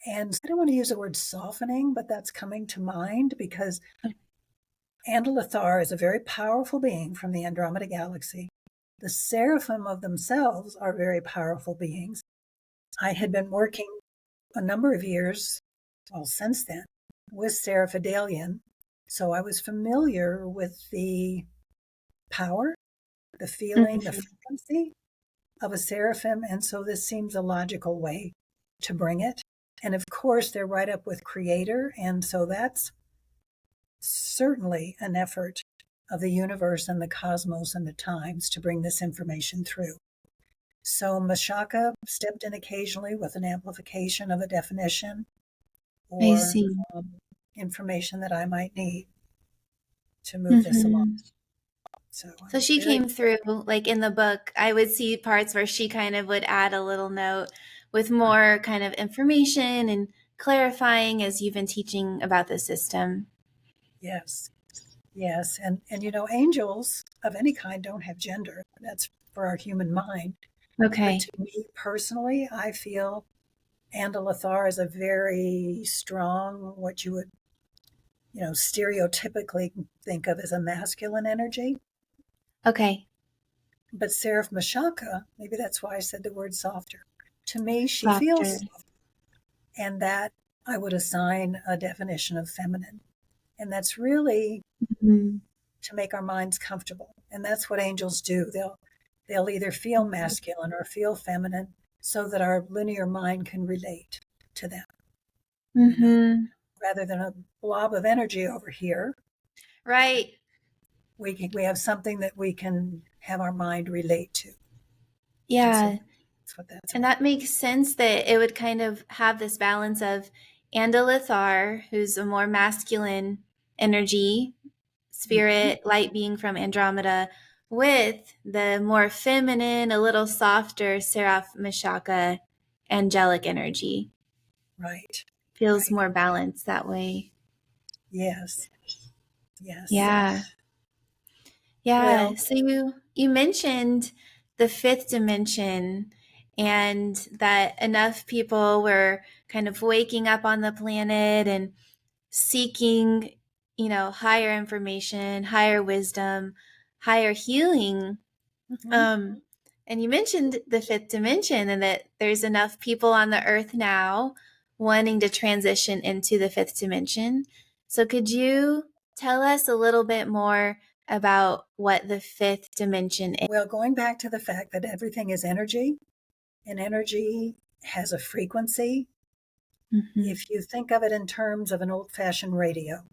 And I don't want to use the word softening, but that's coming to mind because Andalithar is a very powerful being from the Andromeda galaxy. The seraphim of themselves are very powerful beings. I had been working a number of years, well, since then, with Seraphidalian. So I was familiar with the power, the feeling, the frequency of a seraphim. And so this seems a logical way to bring it. And of course, they're right up with Creator. And so that's certainly an effort of the universe and the cosmos and the times to bring this information through. So Mishaka stepped in occasionally with an amplification of a definition or information that I might need to move this along. So she came through, like in the book, I would see parts where she kind of would add a little note with more kind of information and clarifying as you've been teaching about the system. Yes. Yes. And angels of any kind don't have gender. That's for our human mind. Okay. But to me personally, I feel Andalithar is a very strong, what you would, stereotypically think of as a masculine energy. Okay. But Seraph Mishaka, maybe that's why I said the word softer. To me, she feels soft. And that I would assign a definition of feminine. And that's really to make our minds comfortable. And that's what angels do. They'll either feel masculine or feel feminine so that our linear mind can relate to them. Rather than a blob of energy over here. Right. We have something that we can have our mind relate to. Yeah. So that's what that's and about. that makes sense that it would kind of have this balance of Andalithar, who's a more masculine energy, spirit, light being from Andromeda, with the more feminine, a little softer Seraph Mishaka angelic energy. Right. Feels Right. more balanced that way. Yes. Yes. Yeah. Yeah. Well, So you mentioned the fifth dimension and that enough people were kind of waking up on the planet and seeking, higher information, higher wisdom, higher healing. mhm. And you mentioned the fifth dimension and that there's enough people on the earth now wanting to transition into the fifth dimension. So could you tell us a little bit more about what the fifth dimension is? Well, going back to the fact that everything is energy, and energy has a frequency. Mm-hmm. If you think of it in terms of an old fashioned radio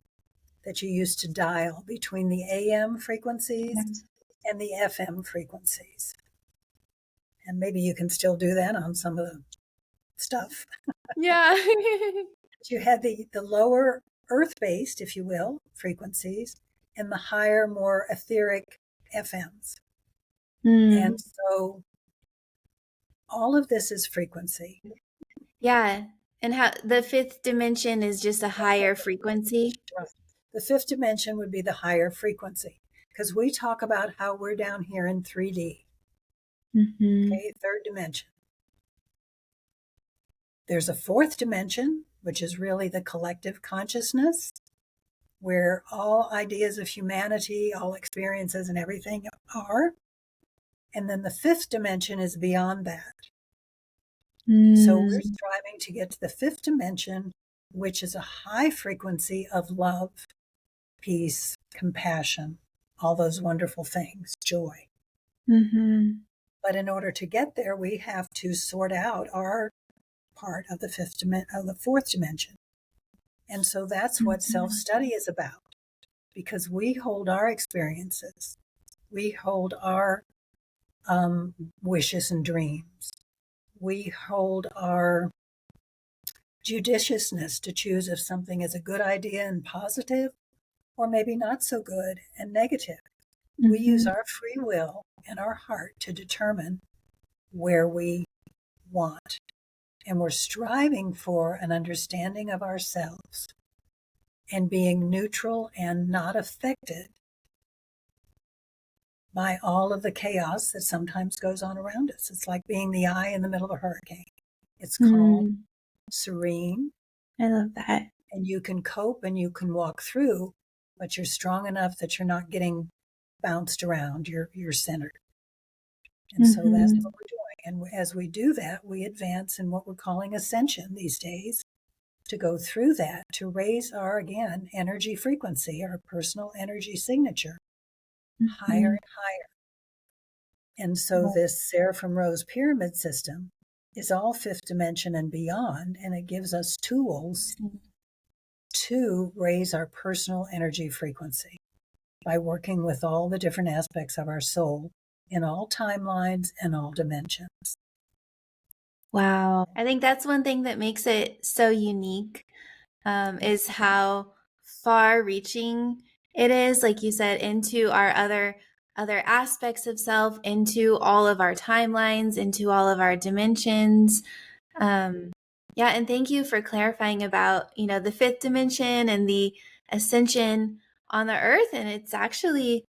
that you used to dial between the AM frequencies and the FM frequencies, and maybe you can still do that on some of the stuff. Yeah. You had the lower earth based, if you will, frequencies, and the higher, more etheric FMs. And so all of this is frequency. Yeah. And how the fifth dimension is just a higher frequency. The fifth dimension would be the higher frequency because we talk about how we're down here in 3D, Mm-hmm. okay, third dimension. There's a fourth dimension, which is really the collective consciousness, where all ideas of humanity, all experiences, and everything are. And then the fifth dimension is beyond that. So we're striving to get to the fifth dimension, which is a high frequency of love, peace, compassion, all those wonderful things, joy. Mm-hmm. But in order to get there, we have to sort out our part of the fourth dimension. And so that's what self-study is about, because we hold our experiences, we hold our wishes and dreams, we hold our judiciousness to choose if something is a good idea and positive, or maybe not so good and negative. We use our free will and our heart to determine where we want. And we're striving for an understanding of ourselves and being neutral and not affected by all of the chaos that sometimes goes on around us. It's like being the eye in the middle of a hurricane. It's calm, serene. I love that. And you can cope and you can walk through, but you're strong enough that you're not getting bounced around. You're centered. And so that's what we're doing. And as we do that, we advance in what we're calling ascension these days, to go through that, to raise our, again, energy frequency, our personal energy signature, higher and higher. And so this Seraphim Rose Pyramid System is all fifth dimension and beyond, and it gives us tools to raise our personal energy frequency by working with all the different aspects of our soul in all timelines and all dimensions. Wow. I think that's one thing that makes it so unique, is how far reaching it is, like you said, into our other aspects of self, into all of our timelines, into all of our dimensions. Yeah, and thank you for clarifying about, the fifth dimension and the ascension on the earth. And it's actually,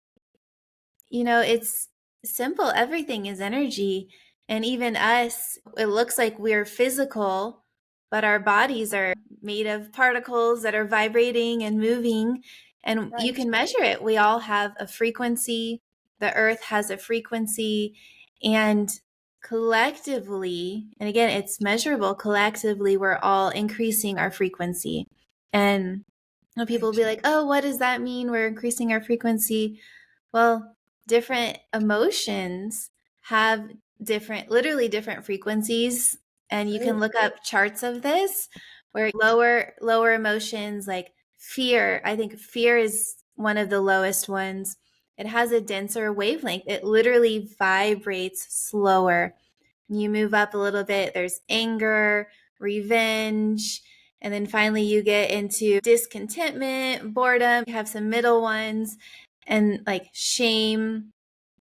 it's simple. Everything is energy. And even us, it looks like we're physical, but our bodies are made of particles that are vibrating and moving. And you can measure it. We all have a frequency. The earth has a frequency. And collectively, and again, it's measurable, collectively, we're all increasing our frequency. And people will be like, oh, what does that mean? We're increasing our frequency. Well, different emotions have literally different frequencies. And you can look up charts of this where lower emotions like fear. I think fear is one of the lowest ones. It has a denser wavelength. It literally vibrates slower. You move up a little bit, there's anger, revenge, And then finally you get into discontentment, boredom, you have some middle ones, and like shame.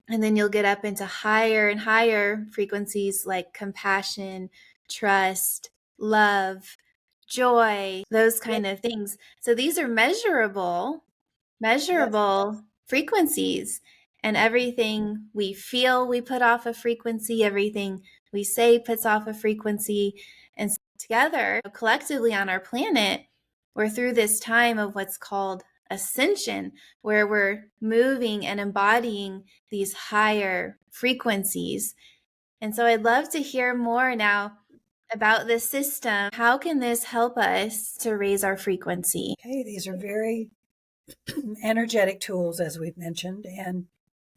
And then you'll get up into higher and higher frequencies like compassion, trust, love, joy, those kind of things. So these are measurable Yes. frequencies. And everything we feel, we put off a frequency. Everything we say puts off a frequency. And so together, collectively on our planet, we're through this time of what's called ascension, where we're moving and embodying these higher frequencies. And so I'd love to hear more now about this system. How can this help us to raise our frequency? Okay, these are very energetic tools, as we've mentioned, and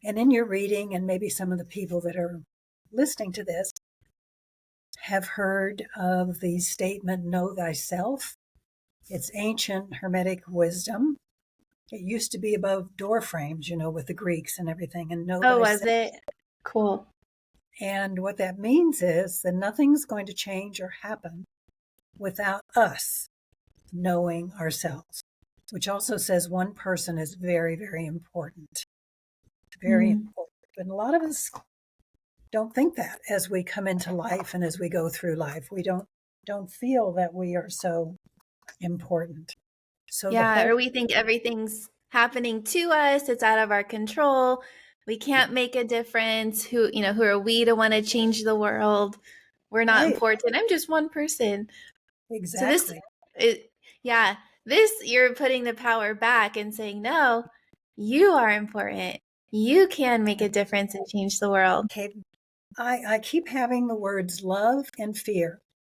in your reading, and maybe some of the people that are listening to this have heard of the statement, know thyself. It's ancient Hermetic wisdom. It used to be above door frames, with the Greeks and everything, and know Oh, was thyself. it? Cool. And what that means is that nothing's going to change or happen without us knowing ourselves, which also says one person is very, very important. Very important. But a lot of us don't think that as we come into life and as we go through life. We don't feel that we are so important. So Yeah, or we think everything's happening to us, it's out of our control. We can't make a difference. Who are we to want to change the world? We're not right, important. I'm just one person. So this exactly. yeah, this you're putting the power back and saying, no, you are important. You can make a difference and change the world. Okay, I keep having the words love and fear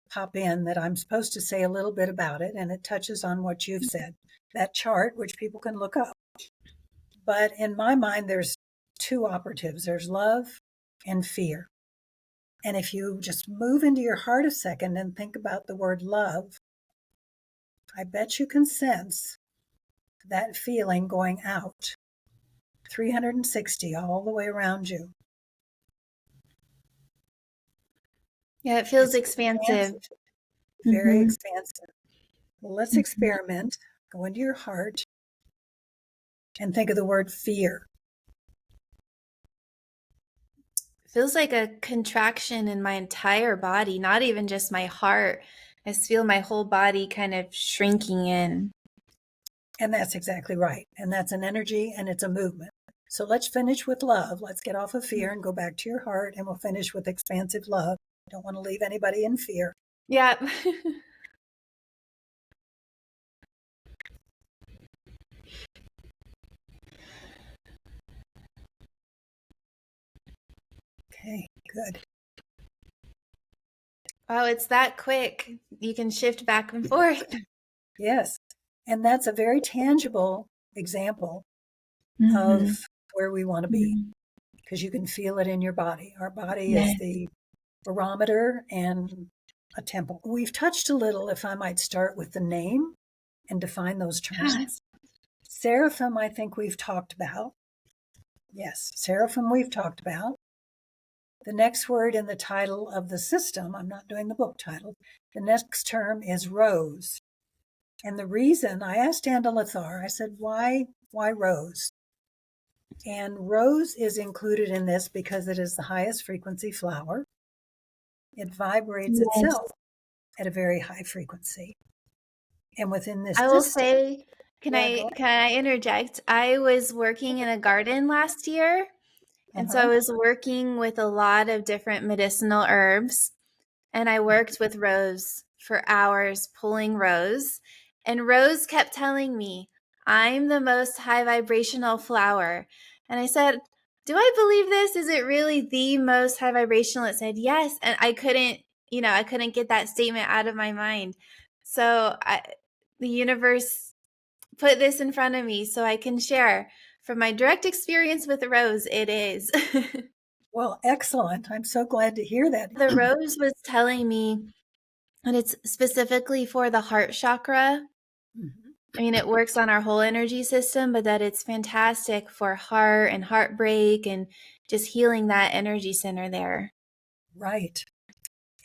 pop in that I'm supposed to say a little bit about it, and it touches on what you've said. That chart, which people can look up. But in my mind, there's two operatives. There's love and fear. And if you just move into your heart a second and think about the word love, I bet you can sense that feeling going out 360 all the way around you. Yeah, it feels It's expansive. very Mm-hmm. expansive. Well, let's experiment. Go into your heart and think of the word fear. Feels like a contraction in my entire body, not even just my heart. I just feel my whole body kind of shrinking in. And that's exactly right. And that's an energy and it's a movement. So let's finish with love. Let's get off of fear and go back to your heart, and we'll finish with expansive love. Don't want to leave anybody in fear. Yeah. Okay, good. Wow, it's that quick. You can shift back and forth. Yes. And that's a very tangible example of where we want to be, because you can feel it in your body. Our body is the barometer and a temple. We've touched a little, if I might start with the name and define those terms. Seraphim, I think we've talked about. Yes, Seraphim we've talked about. The next word in the title of the system, I'm not doing the book title, the next term is rose. And the reason, I asked Andalithar, I said, why rose? And rose is included in this because it is the highest frequency flower. It vibrates itself at a very high frequency. And within this I will system, say, can I interject? I was working in a garden last year, and so I was working with a lot of different medicinal herbs, and I worked with Rose for hours pulling Rose, and Rose kept telling me, I'm the most high vibrational flower. And I said, do I believe this? Is it really the most high vibrational? It said yes, and I couldn't get that statement out of my mind. So the universe put this in front of me so I can share. From my direct experience with Rose, it is. Well, excellent. I'm so glad to hear that. The Rose was telling me that it's specifically for the heart chakra. I mean, it works on our whole energy system, but that it's fantastic for heart and heartbreak and just healing that energy center there. Right.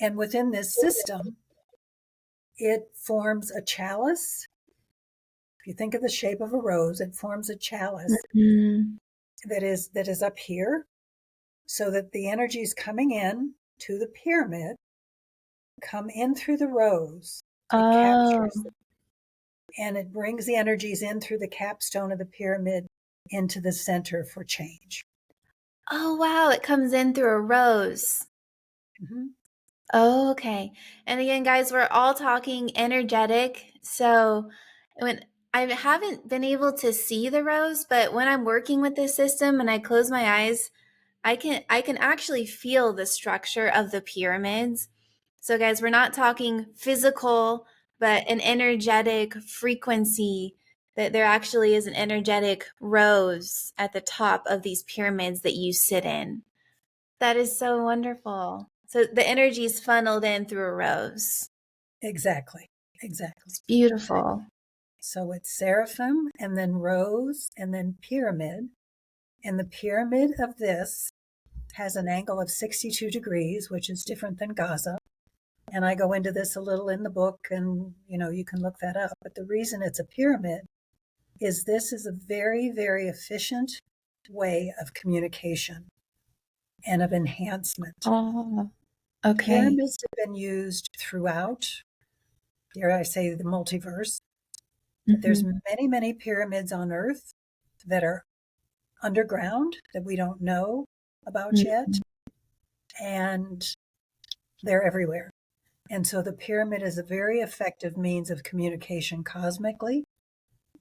And within this system, it forms a chalice. If you think of the shape of a rose, it forms a chalice that is up here, so that the energies coming in to the pyramid come in through the rose. It Oh. captures and it brings the energies in through the capstone of the pyramid into the center for change. Oh, wow. It comes in through a rose. Mm-hmm. Oh, okay. And again, guys, we're all talking energetic. So when I haven't been able to see the rose, but when I'm working with this system and I close my eyes, I can actually feel the structure of the pyramids. So guys, we're not talking physical, but an energetic frequency, that there actually is an energetic rose at the top of these pyramids that you sit in. That is so wonderful. So the energy is funneled in through a rose. Exactly. Exactly. It's beautiful. So it's seraphim and then rose and then pyramid. And the pyramid of this has an angle of 62 degrees, which is different than Gaza. And I go into this a little in the book, and you can look that up. But the reason it's a pyramid is this is a very, very efficient way of communication and of enhancement. Oh, okay. Pyramids have been used throughout, dare I say, the multiverse. There's many, many pyramids on Earth that are underground that we don't know about yet, and they're everywhere. And so the pyramid is a very effective means of communication cosmically,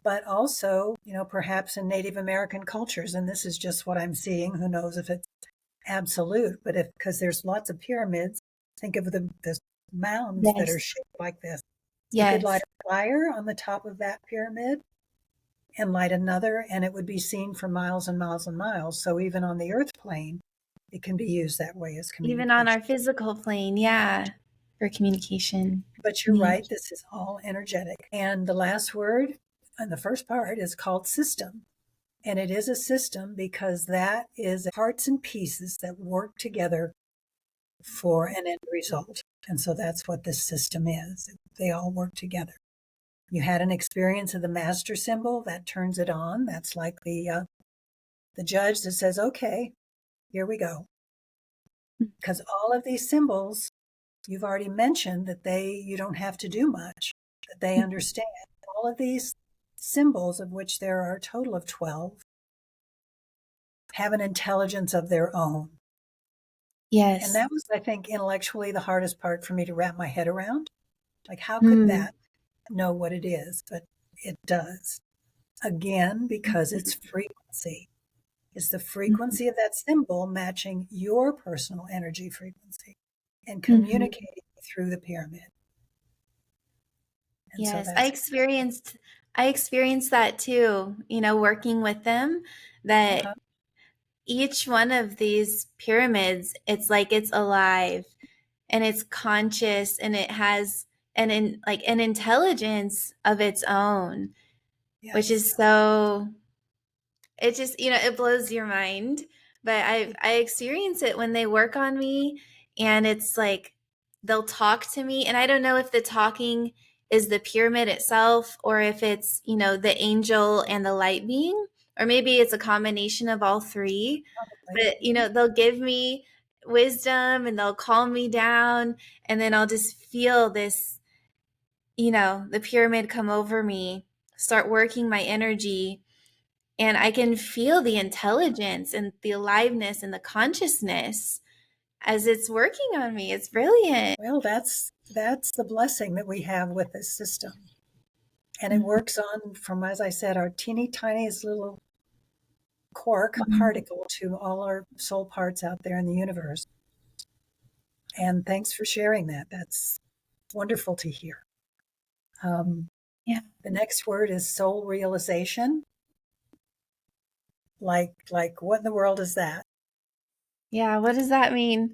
but also, perhaps in Native American cultures, and this is just what I'm seeing, who knows if it's absolute, but because there's lots of pyramids, think of the mounds that are Yes. shaped like this. You could light Yes. a fire on the top of that pyramid and light another, and it would be seen for miles and miles and miles. So even on the earth plane, it can be used that way as Even on communication. our physical plane, yeah, for communication. But you're right, this is all energetic. And the last word in the first part is called system. And it is a system because that is parts and pieces that work together for an end result. And so that's what this system is. They all work together. You had an experience of the master symbol that turns it on. That's like the judge that says, okay, here we go. Because all of these symbols, you've already mentioned that you don't have to do much, that they understand. All of these symbols, of which there are a total of 12, have an intelligence of their own. Yes. And that was, I think, intellectually the hardest part for me to wrap my head around. Like, how could that know what it is? But it does. Again, because it's frequency. It's the frequency of that symbol matching your personal energy frequency and communicating through the pyramid. And so Yes, I that's experienced that too, working with them, that each one of these pyramids, it's like it's alive and it's conscious and it has an intelligence of its own, which is so, it just, it blows your mind. But I experience it when they work on me, and it's like they'll talk to me, and I don't know if the talking is the pyramid itself or if it's, the angel and the light being, or maybe it's a combination of all three. But, they'll give me wisdom and they'll calm me down, and then I'll just feel this, the pyramid come over me, start working my energy, and I can feel the intelligence and the aliveness and the consciousness as it's working on me. It's brilliant. Well, that's the blessing that we have with this system. And it works on, from, as I said, our teeny tiniest little quark particle to all our soul parts out there in the universe. And thanks for sharing that. That's wonderful to hear. Yeah. The next word is soul realization. Like what in the world is that? Yeah. What does that mean?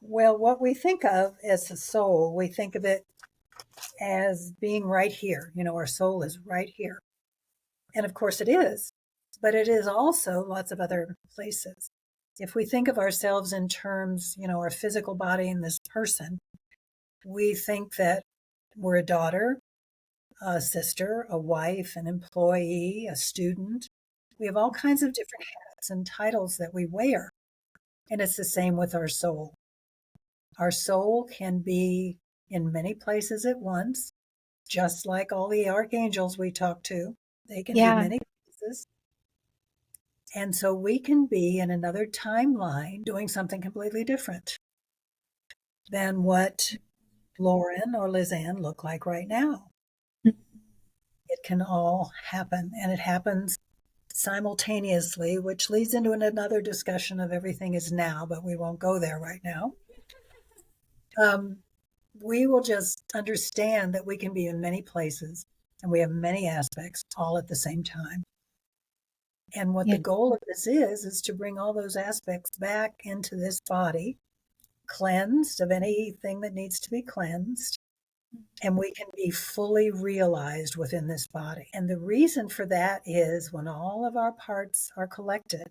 Well, what we think of as a soul, we think of it as being right here. Our soul is right here. And of course it is, but it is also lots of other places. If we think of ourselves in terms, our physical body and this person, We think that we're a daughter, a sister, a wife, an employee, a student. We have all kinds of different hats and titles that we wear. And it's the same with our soul. Our soul can be in many places at once, just like all the archangels we talk to. They can be Yeah. many places. And so we can be in another timeline doing something completely different than what Lauren or Lizanne look like right now. It can all happen, and it happens simultaneously, which leads into another discussion of everything is now, but we won't go there right now. We will just understand that we can be in many places and we have many aspects all at the same time. And what Yeah. the goal of this is to bring all those aspects back into this body, cleansed of anything that needs to be cleansed, and we can be fully realized within this body. And the reason for that is when all of our parts are collected,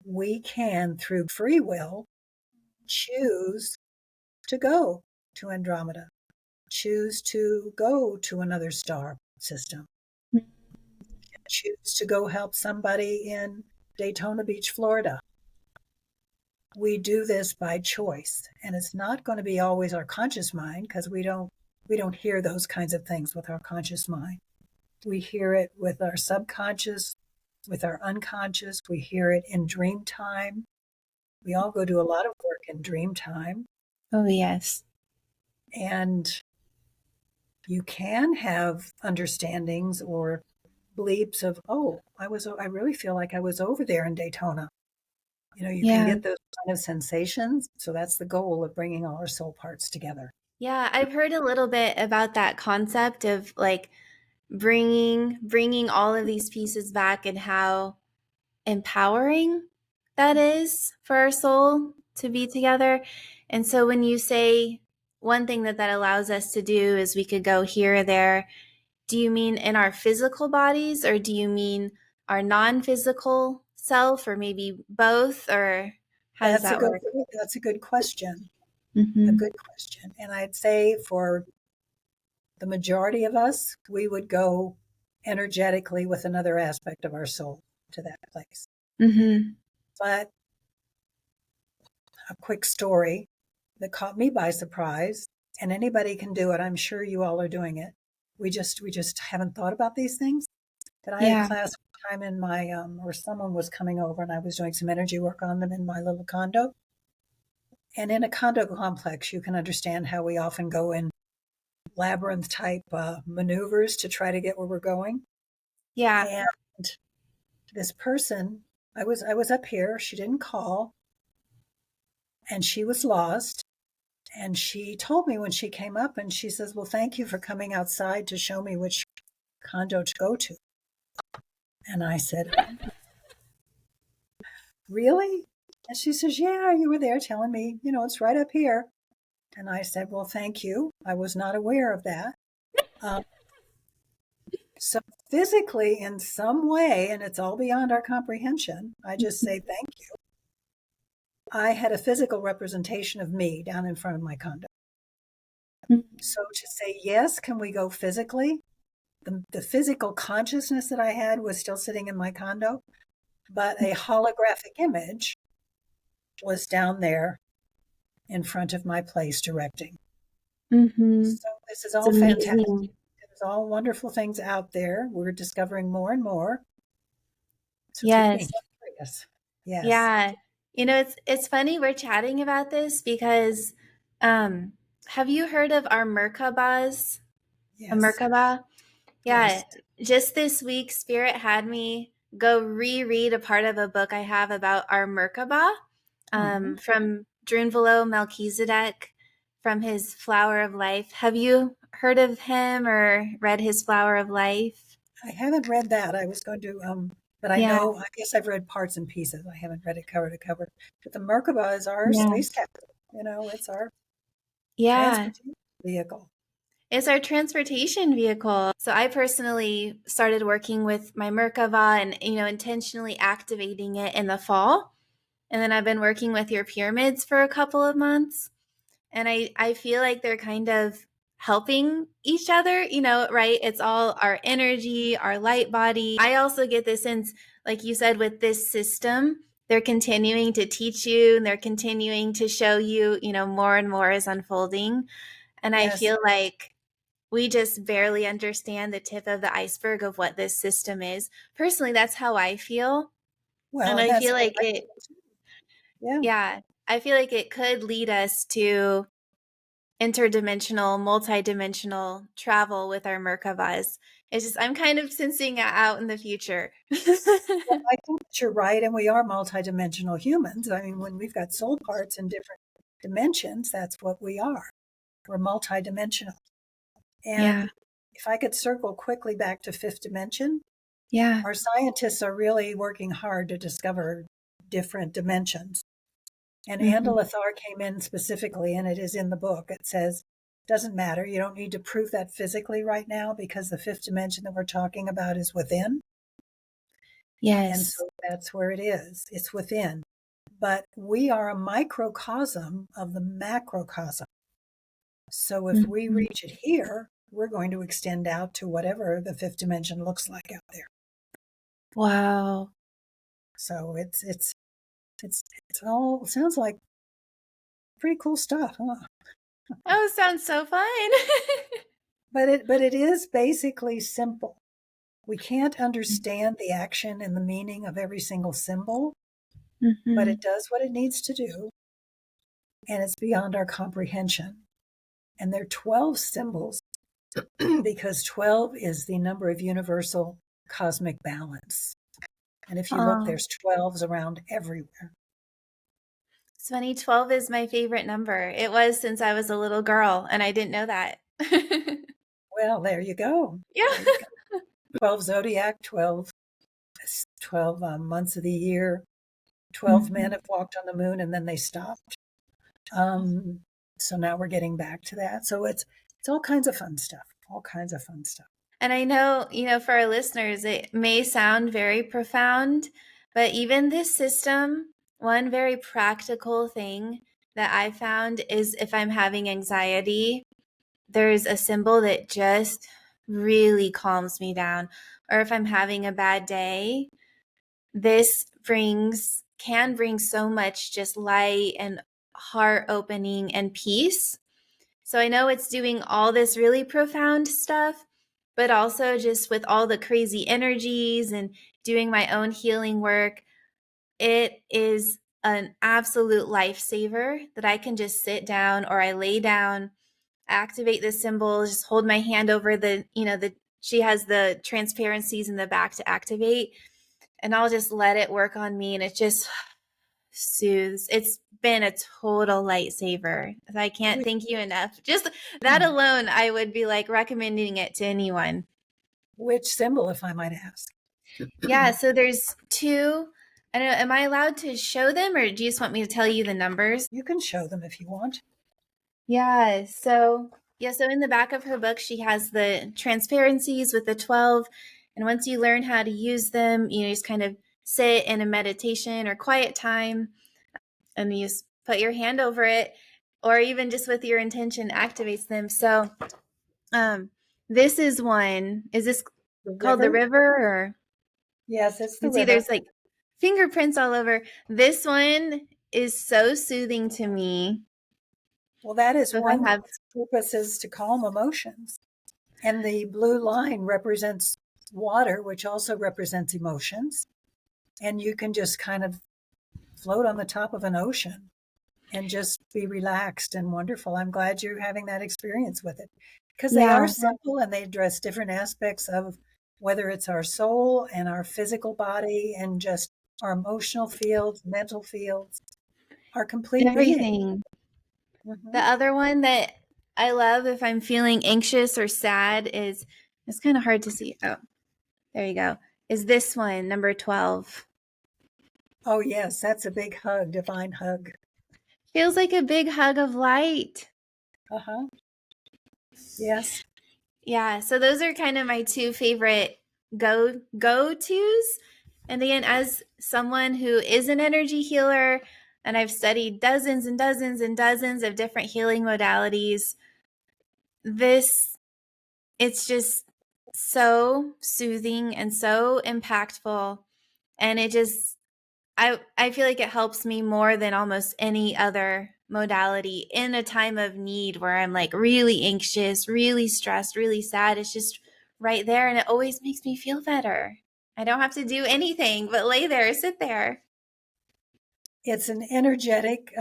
we can, through free will, choose to go to Andromeda, choose to go to another star system, choose to go help somebody in Daytona Beach, Florida. We do this by choice, and it's not going to be always our conscious mind, because we don't hear those kinds of things with our conscious mind. We hear it with our subconscious, with our unconscious. We hear it in dream time. We all go do a lot of work in dream time. Oh, yes. And you can have understandings or bleeps of, oh, I really feel like I was over there in Daytona. You can Yeah. get those kind of sensations. So that's the goal of bringing all our soul parts together. Yeah, I've heard a little bit about that concept of like bringing all of these pieces back and how empowering that is for our soul to be together. And so when you say one thing that allows us to do is we could go here or there, do you mean in our physical bodies, or do you mean our non-physical self, or maybe both, or how does That's a that good work? that's a good question. A Mm-hmm. good question. And I'd say for the majority of us, we would go energetically with another aspect of our soul to that place. Mm-hmm. But a quick story that caught me by surprise, and anybody can do it. I'm sure you all are doing it. We just haven't thought about these things. But I had a Yeah. class one time in my or someone was coming over, and I was doing some energy work on them in my little condo. And in a condo complex, you can understand how we often go in labyrinth type maneuvers to try to get where we're going. Yeah. And this person, I was up here, she didn't call, and she was lost. And she told me when she came up, and she says, well, thank you for coming outside to show me which condo to go to. And I said, really? And she says, yeah, you were there telling me, it's right up here. And I said, well, thank you. I was not aware of that. Um, so physically, in some way, and it's all beyond our comprehension, I just say thank you. I had a physical representation of me down in front of my condo. So to say, yes, can we go physically? The physical consciousness that I had was still sitting in my condo, but a holographic image was down there in front of my place directing. Mm-hmm. So this is It's all fantastic. amazing. There's all wonderful things out there. We're discovering more and more. So keep being Yes. curious. Yes. Yeah. It's funny we're chatting about this because um have you heard of our Merkabahs? A Yes. Merkabah? Yeah. Yes. Just this week, Spirit had me go reread a part of a book I have about our Merkabah, Mhm. from Drunvalo Melchizedek, from his Flower of Life. Have you heard of him or read his Flower of Life? I haven't read that. I was going to, but Yeah. I guess I've read parts and pieces. I haven't read it cover to cover. But the Merkaba is our Yeah. space capsule. It's our Yeah. transportation vehicle. It's our transportation vehicle. So I personally started working with my Merkava and, intentionally activating it in the fall. And then I've been working with your pyramids for a couple of months. And I feel like they're kind of helping each other, right? It's all our energy, our light body. I also get this sense, like you said, with this system, they're continuing to teach you and they're continuing to show you, more and more is unfolding. And I Yes. feel like we just barely understand the tip of the iceberg of what this system is. Personally, that's how I feel. Well, And and I that's feel how like I feel too. Yeah. yeah, I feel like it could lead us to interdimensional, multidimensional travel with our Merkavas. It's just, I'm kind of sensing it out in the future. Well, I think that you're right, and we are multidimensional humans. I mean, when we've got soul parts in different dimensions, that's what we are. We're multidimensional. Yeah. And if I could circle quickly back to fifth dimension, Yeah. our scientists are really working hard to discover different dimensions. And Mm-hmm. Andalithar came in specifically, and it is in the book. It says, doesn't matter. You don't need to prove that physically right now because the fifth dimension that we're talking about is within. And Yes. so that's where it is. It's within. But we are a microcosm of the macrocosm. So if we Mm-hmm. reach it here, we're going to extend out to whatever the fifth dimension looks like out there. Wow. So it's all sounds like pretty cool stuff, huh? Oh, sounds so fun. But it is basically simple. We can't understand the action and the meaning of every single symbol, but Mm-hmm. it does what it needs to do, and it's beyond our comprehension. And there are 12 symbols because 12 is the number of universal cosmic balance. And if you look, Oh, there's 12s around everywhere. 2012 is my favorite number. It was since I was a little girl, and I didn't know that. Well, there you go. Yeah. There you go. 12 zodiac, 12 months of the year. 12 men Mhm. have walked on the moon and then they stopped. Um, so now we're getting back to that. So it's all kinds of fun stuff. All kinds of fun stuff. And I know, for our listeners, it may sound very profound, but even this system, one very practical thing that I found is if I'm having anxiety, there's a symbol that just really calms me down. Or if I'm having a bad day, this can bring so much just light and heart opening and peace. So I know it's doing all this really profound stuff, but also just with all the crazy energies and doing my own healing work, it is an absolute lifesaver that I can just sit down or I lay down, activate the symbol, just hold my hand over she has the transparencies in the back to activate, and I'll just let it work on me and it just soothes. It's been a total lightsaver. I can't Which, thank you enough. Just that alone, I would be like recommending it to anyone. which symbol, if I might ask? Yeah, so there's two. I don't know, am I allowed to show them or do you just want me to tell you the numbers? You can show them if you want. So in the back of her book, she has the transparencies with the 12. And once you learn how to use them, you just kind of sit in a meditation or quiet time and you just put your hand over it, or even just with your intention activates them. So um this is one. Is this The called the river? river? Or Yes, it's the you see river. there's like fingerprints all over. This one is so soothing to me. Well, that is So if I one. have Its purpose is to calm emotions. And the blue line represents water, which also represents emotions. And you can just kind of float on the top of an ocean and just be relaxed and wonderful. I'm glad you're having that experience with it because they are yeah, simple and they address different aspects of whether it's our soul and our physical body and just our emotional fields, mental fields, our complete being. everything. The Hmm. other one that I love if I'm feeling anxious or sad is, it's kind of hard to see. Oh, there you go. Is this one, number 12. Oh, yes, that's a big hug, divine hug. Feels like a big hug of light. Uh huh. Yes. Yeah, so those are kind of my two favorite go-tos. And again, as someone who is an energy healer, and I've studied dozens and dozens and dozens of different healing modalities, it's just so soothing and so impactful. And I feel like it helps me more than almost any other modality in a time of need where I'm like really anxious, really stressed, really sad. It's just right there, and it always makes me feel better. I don't have to do anything but lay there, sit there. It's an energetic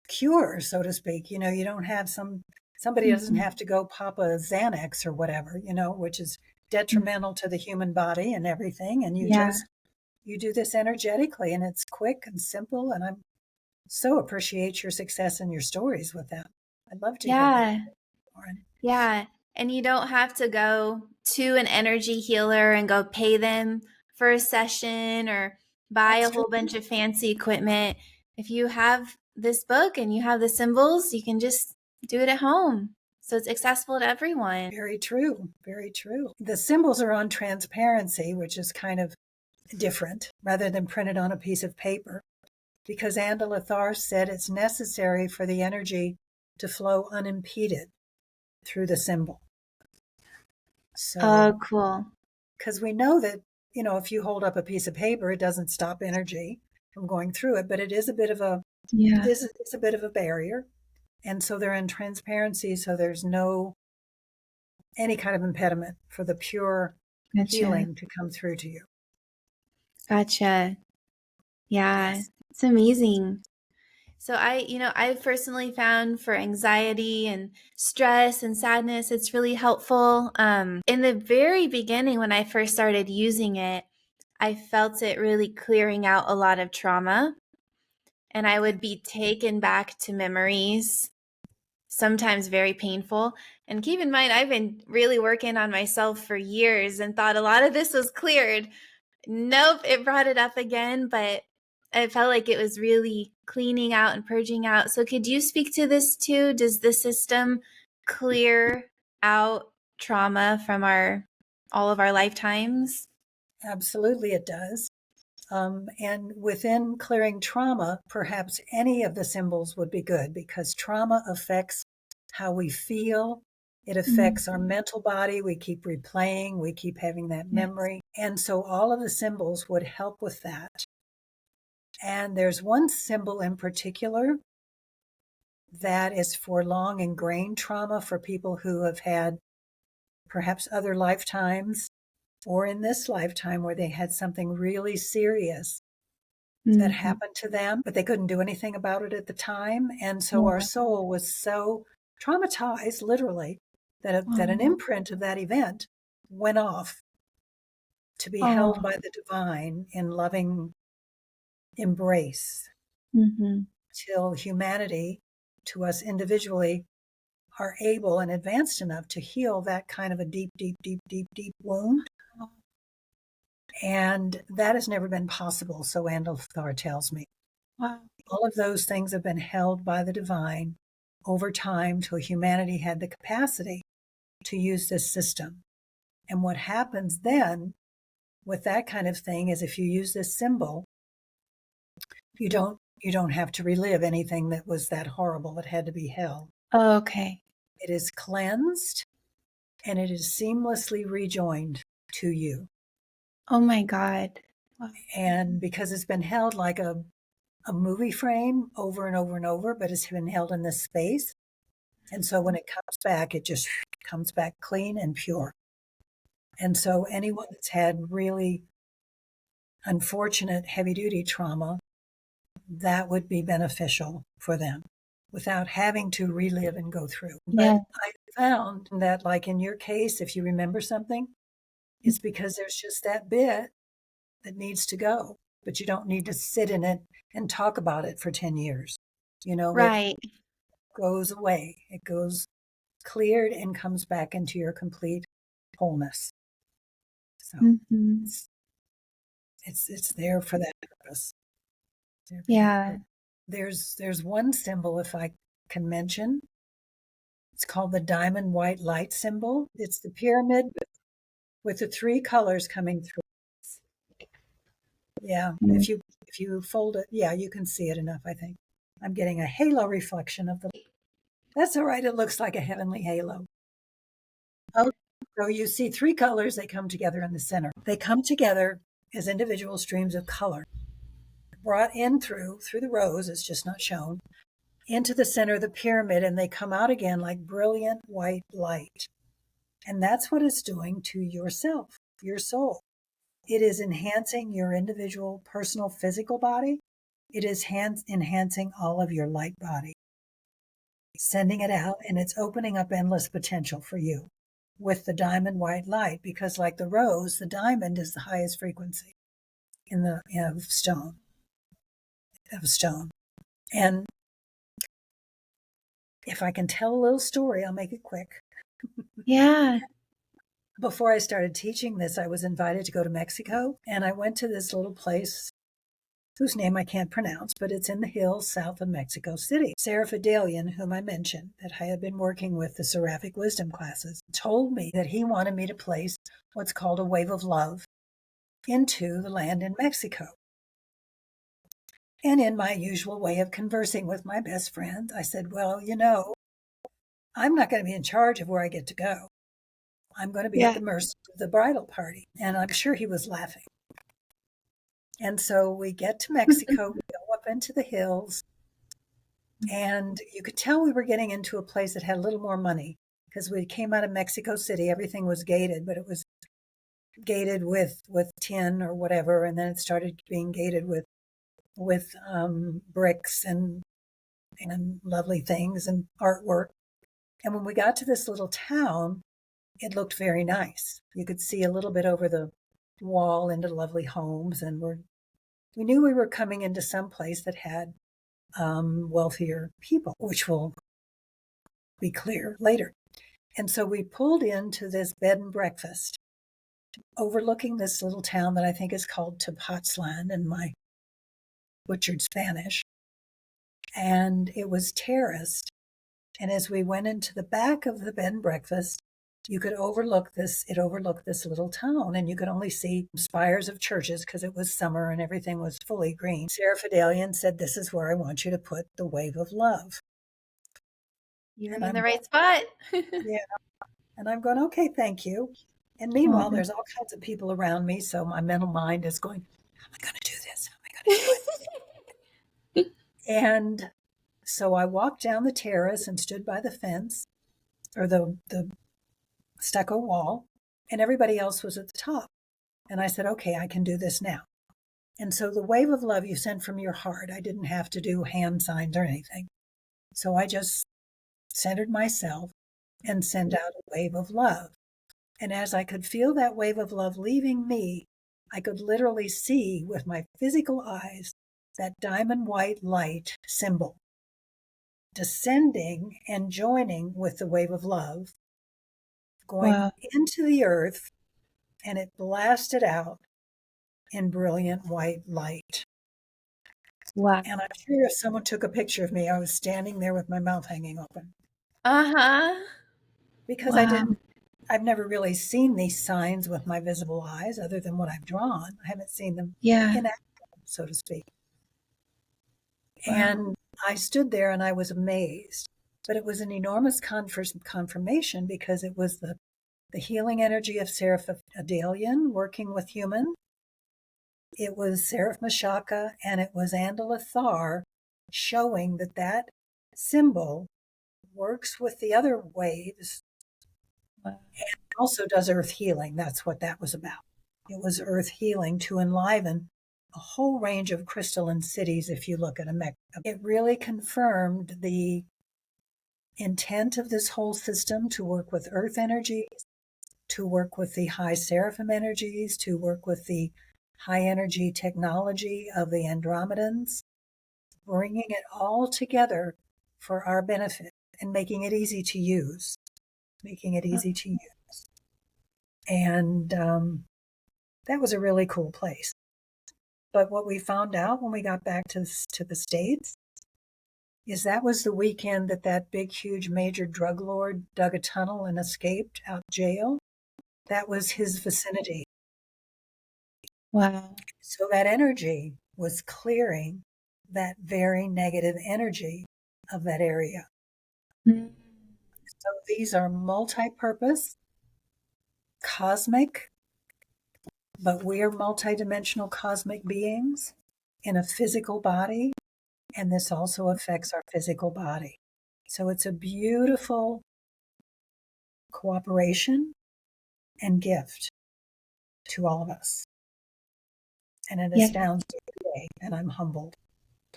cure, so to speak. You don't have somebody doesn't have to go pop a Xanax or whatever, which is detrimental to the human body and everything. And you do this energetically, and it's quick and simple. And I'm so appreciate your success and your stories with that. I'd love to hear that, Lauren. Yeah. And you don't have to go to an energy healer and go pay them for a session or buy a whole bunch of fancy equipment. If you have this book and you have the symbols, you can just do it at home. So it's accessible to everyone. Very true. Very true. The symbols are on transparency, which is kind of different rather than printed on a piece of paper, because Andalithar said it's necessary for the energy to flow unimpeded through the symbol. So, cool. Because we know that, if you hold up a piece of paper, it doesn't stop energy from going through it, but it is a bit of it's a bit of a barrier. And so they're in transparency, so there's no any kind of impediment for the pure healing to come through to you. Gotcha. Yeah, yes. It's amazing. So I've personally found for anxiety and stress and sadness, it's really helpful. In the very beginning, when I first started using it, I felt it really clearing out a lot of trauma, and I would be taken back to memories, sometimes very painful. And keep in mind, I've been really working on myself for years and thought a lot of this was cleared. Nope, it brought it up again, but I felt like it was really cleaning out and purging out. So could you speak to this too? Does the system clear out trauma from all of our lifetimes? Absolutely, it does. And within clearing trauma, perhaps any of the symbols would be good, because trauma affects how we feel. It affects our mental body. We keep replaying, we keep having that memory. And so all of the symbols would help with that. And there's one symbol in particular that is for long ingrained trauma, for people who have had perhaps other lifetimes or in this lifetime where they had something really serious that happened to them, but they couldn't do anything about it at the time. And so our soul was so traumatized, literally, that an imprint of that event went off to be held by the divine in loving embrace till humanity, to us individually, are able and advanced enough to heal that kind of a deep, deep, deep, deep, deep wound. And that has never been possible, so Andalithar tells me. Wow. All of those things have been held by the divine over time till humanity had the capacity to use this system. And what happens then with that kind of thing is, if you use this symbol, you don't have to relive anything that was that horrible that had to be held. Oh, okay. It is cleansed and it is seamlessly rejoined to you. Oh my God. Wow. And because it's been held like a movie frame over and over and over, but it's been held in this space. And so when it comes back, it just comes back clean and pure. And so anyone that's had really unfortunate heavy-duty trauma, that would be beneficial for them without having to relive and go through. But I found that, like in your case, if you remember something, it's because there's just that bit that needs to go, but you don't need to sit in it and talk about it for 10 years. Right. It goes away. It goes cleared and comes back into your complete wholeness. So it's there for that purpose. There's one symbol, if I can mention. It's called the diamond white light symbol. It's the pyramid with the three colors coming through. Yeah. If if you fold it, yeah, you can see it enough, I think. I'm getting a halo reflection of the. That's all right. It looks like a heavenly halo. Oh, so you see three colors. They come together in the center. They come together as individual streams of color, brought in through the rose. It's just not shown into the center of the pyramid, and they come out again like brilliant white light. And that's what it's doing to yourself, your soul. It is enhancing your individual personal physical body. It is enhancing all of your light body, sending it out, and it's opening up endless potential for you with the diamond white light, because like the rose, the diamond is the highest frequency in the stone. And if I can tell a little story, I'll make it quick. Yeah. Before I started teaching this, I was invited to go to Mexico, and I went to this little place whose name I can't pronounce, but it's in the hills south of Mexico City. Seraph Adalian, whom I mentioned, that I had been working with the Seraphic wisdom classes, told me that he wanted me to place what's called a wave of love into the land in Mexico. And in my usual way of conversing with my best friend, I said, well, I'm not going to be in charge of where I get to go. I'm going to be at the mercy of the bridal party. And I'm sure he was laughing. And so we get to Mexico, we go up into the hills, and you could tell we were getting into a place that had a little more money, because we came out of Mexico City. Everything was gated, but it was gated with tin or whatever, and then it started being gated with bricks and lovely things and artwork. And when we got to this little town, it looked very nice. You could see a little bit over the wall into lovely homes, and we knew we were coming into some place that had wealthier people, which will be clear later. And so we pulled into this bed and breakfast overlooking this little town that I think is called Tepoztlan in my butchered Spanish. And it was terraced. And as we went into the back of the bed and breakfast, you could overlook this. It overlooked this little town, and you could only see spires of churches because it was summer and everything was fully green. Seraph Adalian said, this is where I want you to put the wave of love. You're in the right spot. Yeah. And I'm going, okay, thank you. And meanwhile, there's all kinds of people around me. So my mental mind is going, am I going to do this? Am I going to do it? And so I walked down the terrace and stood by the fence or the stucco wall, and everybody else was at the top. And I said, okay, I can do this now. And so the wave of love you sent from your heart, I didn't have to do hand signs or anything. So I just centered myself and sent out a wave of love. And as I could feel that wave of love leaving me, I could literally see with my physical eyes that diamond white light symbol descending and joining with the wave of love, going into the earth, and it blasted out in brilliant white light. Wow. And I'm sure if someone took a picture of me, I was standing there with my mouth hanging open. Because I've never really seen these signs with my visible eyes other than what I've drawn. I haven't seen them in action, so to speak. And I stood there and I was amazed. But it was an enormous confirmation because it was the healing energy of Seraph Adalian working with humans. It was Seraph Mishaka, and it was Andalithar showing that symbol works with the other waves and also does earth healing. That's what that was about. It was earth healing to enliven a whole range of crystalline cities. If you look at a mech, it really confirmed the intent of this whole system to work with earth energies, to work with the high seraphim energies, to work with the high energy technology of the Andromedans, bringing it all together for our benefit and making it easy to use, And that was a really cool place. But what we found out when we got back to the States is that was the weekend that big, huge, major drug lord dug a tunnel and escaped out of jail. That was his vicinity. Wow. So that energy was clearing that very negative energy of that area. Mm. So these are multi-purpose, cosmic, but we are multidimensional cosmic beings in a physical body, and this also affects our physical body. So it's a beautiful cooperation and gift to all of us. And it Yeah. astounds me today, and I'm humbled.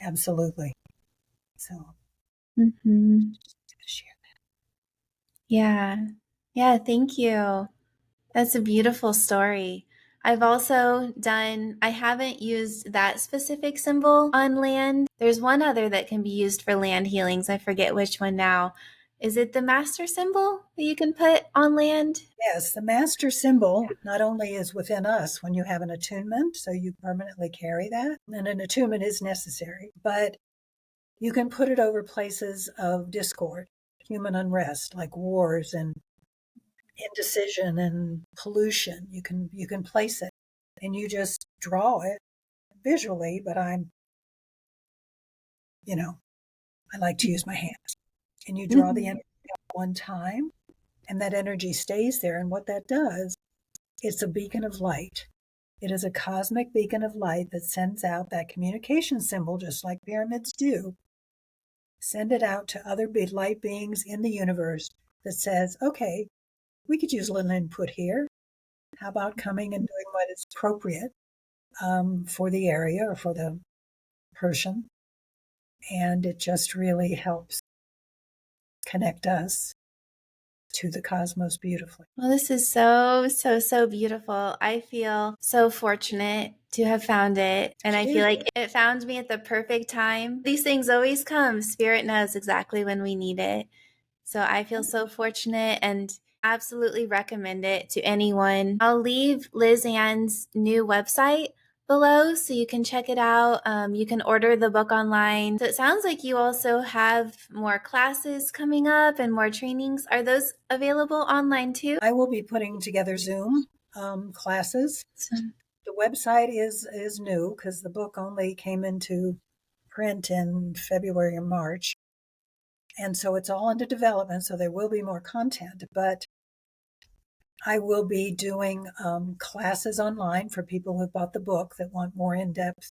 Absolutely. So Mm-hmm. share that. Yeah. Yeah. Thank you. That's a beautiful story. I've also I haven't used that specific symbol on land. There's one other that can be used for land healings. I forget which one now. Is it the master symbol that you can put on land? Yes, the master symbol not only is within us when you have an attunement, so you permanently carry that, and an attunement is necessary, but you can put it over places of discord, human unrest, like wars and indecision and pollution. You can place it, and you just draw it visually, but I like to use my hands. And you draw the energy one time, and that energy stays there. And what that does, it's a beacon of light. It is a cosmic beacon of light that sends out that communication symbol, just like pyramids do. Send it out to other light beings in the universe that says, okay, we could use a little input here. How about coming and doing what is appropriate for the area or for the person? And it just really helps connect us to the cosmos beautifully. Well, this is so, so, so beautiful. I feel so fortunate to have found it. And I feel like it found me at the perfect time. These things always come. Spirit knows exactly when we need it. So I feel so fortunate and absolutely recommend it to anyone. I'll leave Liz Ann's new website below so you can check it out. You can order the book online. So it sounds like you also have more classes coming up and more trainings. Are those available online too? I will be putting together Zoom classes. The website is new because the book only came into print in February or March. And so it's all under development, so there will be more content. But I will be doing classes online for people who bought the book that want more in-depth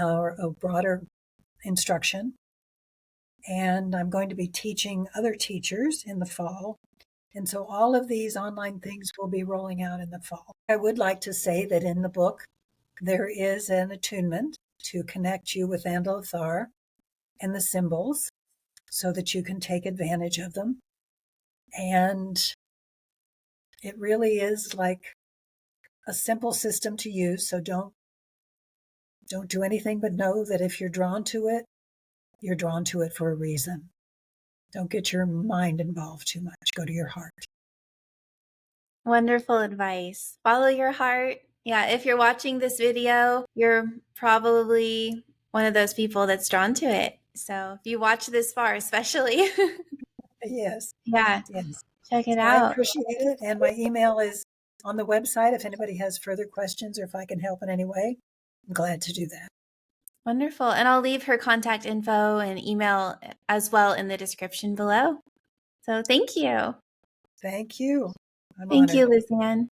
or a broader instruction. And I'm going to be teaching other teachers in the fall. And so all of these online things will be rolling out in the fall. I would like to say that in the book, there is an attunement to connect you with Andalithar and the symbols so that you can take advantage of them. And it really is like a simple system to use. So don't do anything but know that if you're drawn to it, you're drawn to it for a reason. Don't get your mind involved too much. Go to your heart. Wonderful advice. Follow your heart. Yeah, if you're watching this video, you're probably one of those people that's drawn to it. So if you watch this far, especially, Yes. yeah, Yes. check it So I out. appreciate it. And my email is on the website. If anybody has further questions or if I can help in any way, I'm glad to do that. Wonderful. And I'll leave her contact info and email as well in the description below. So thank you. Thank you. I'm Thank honored. you, Liz Ann.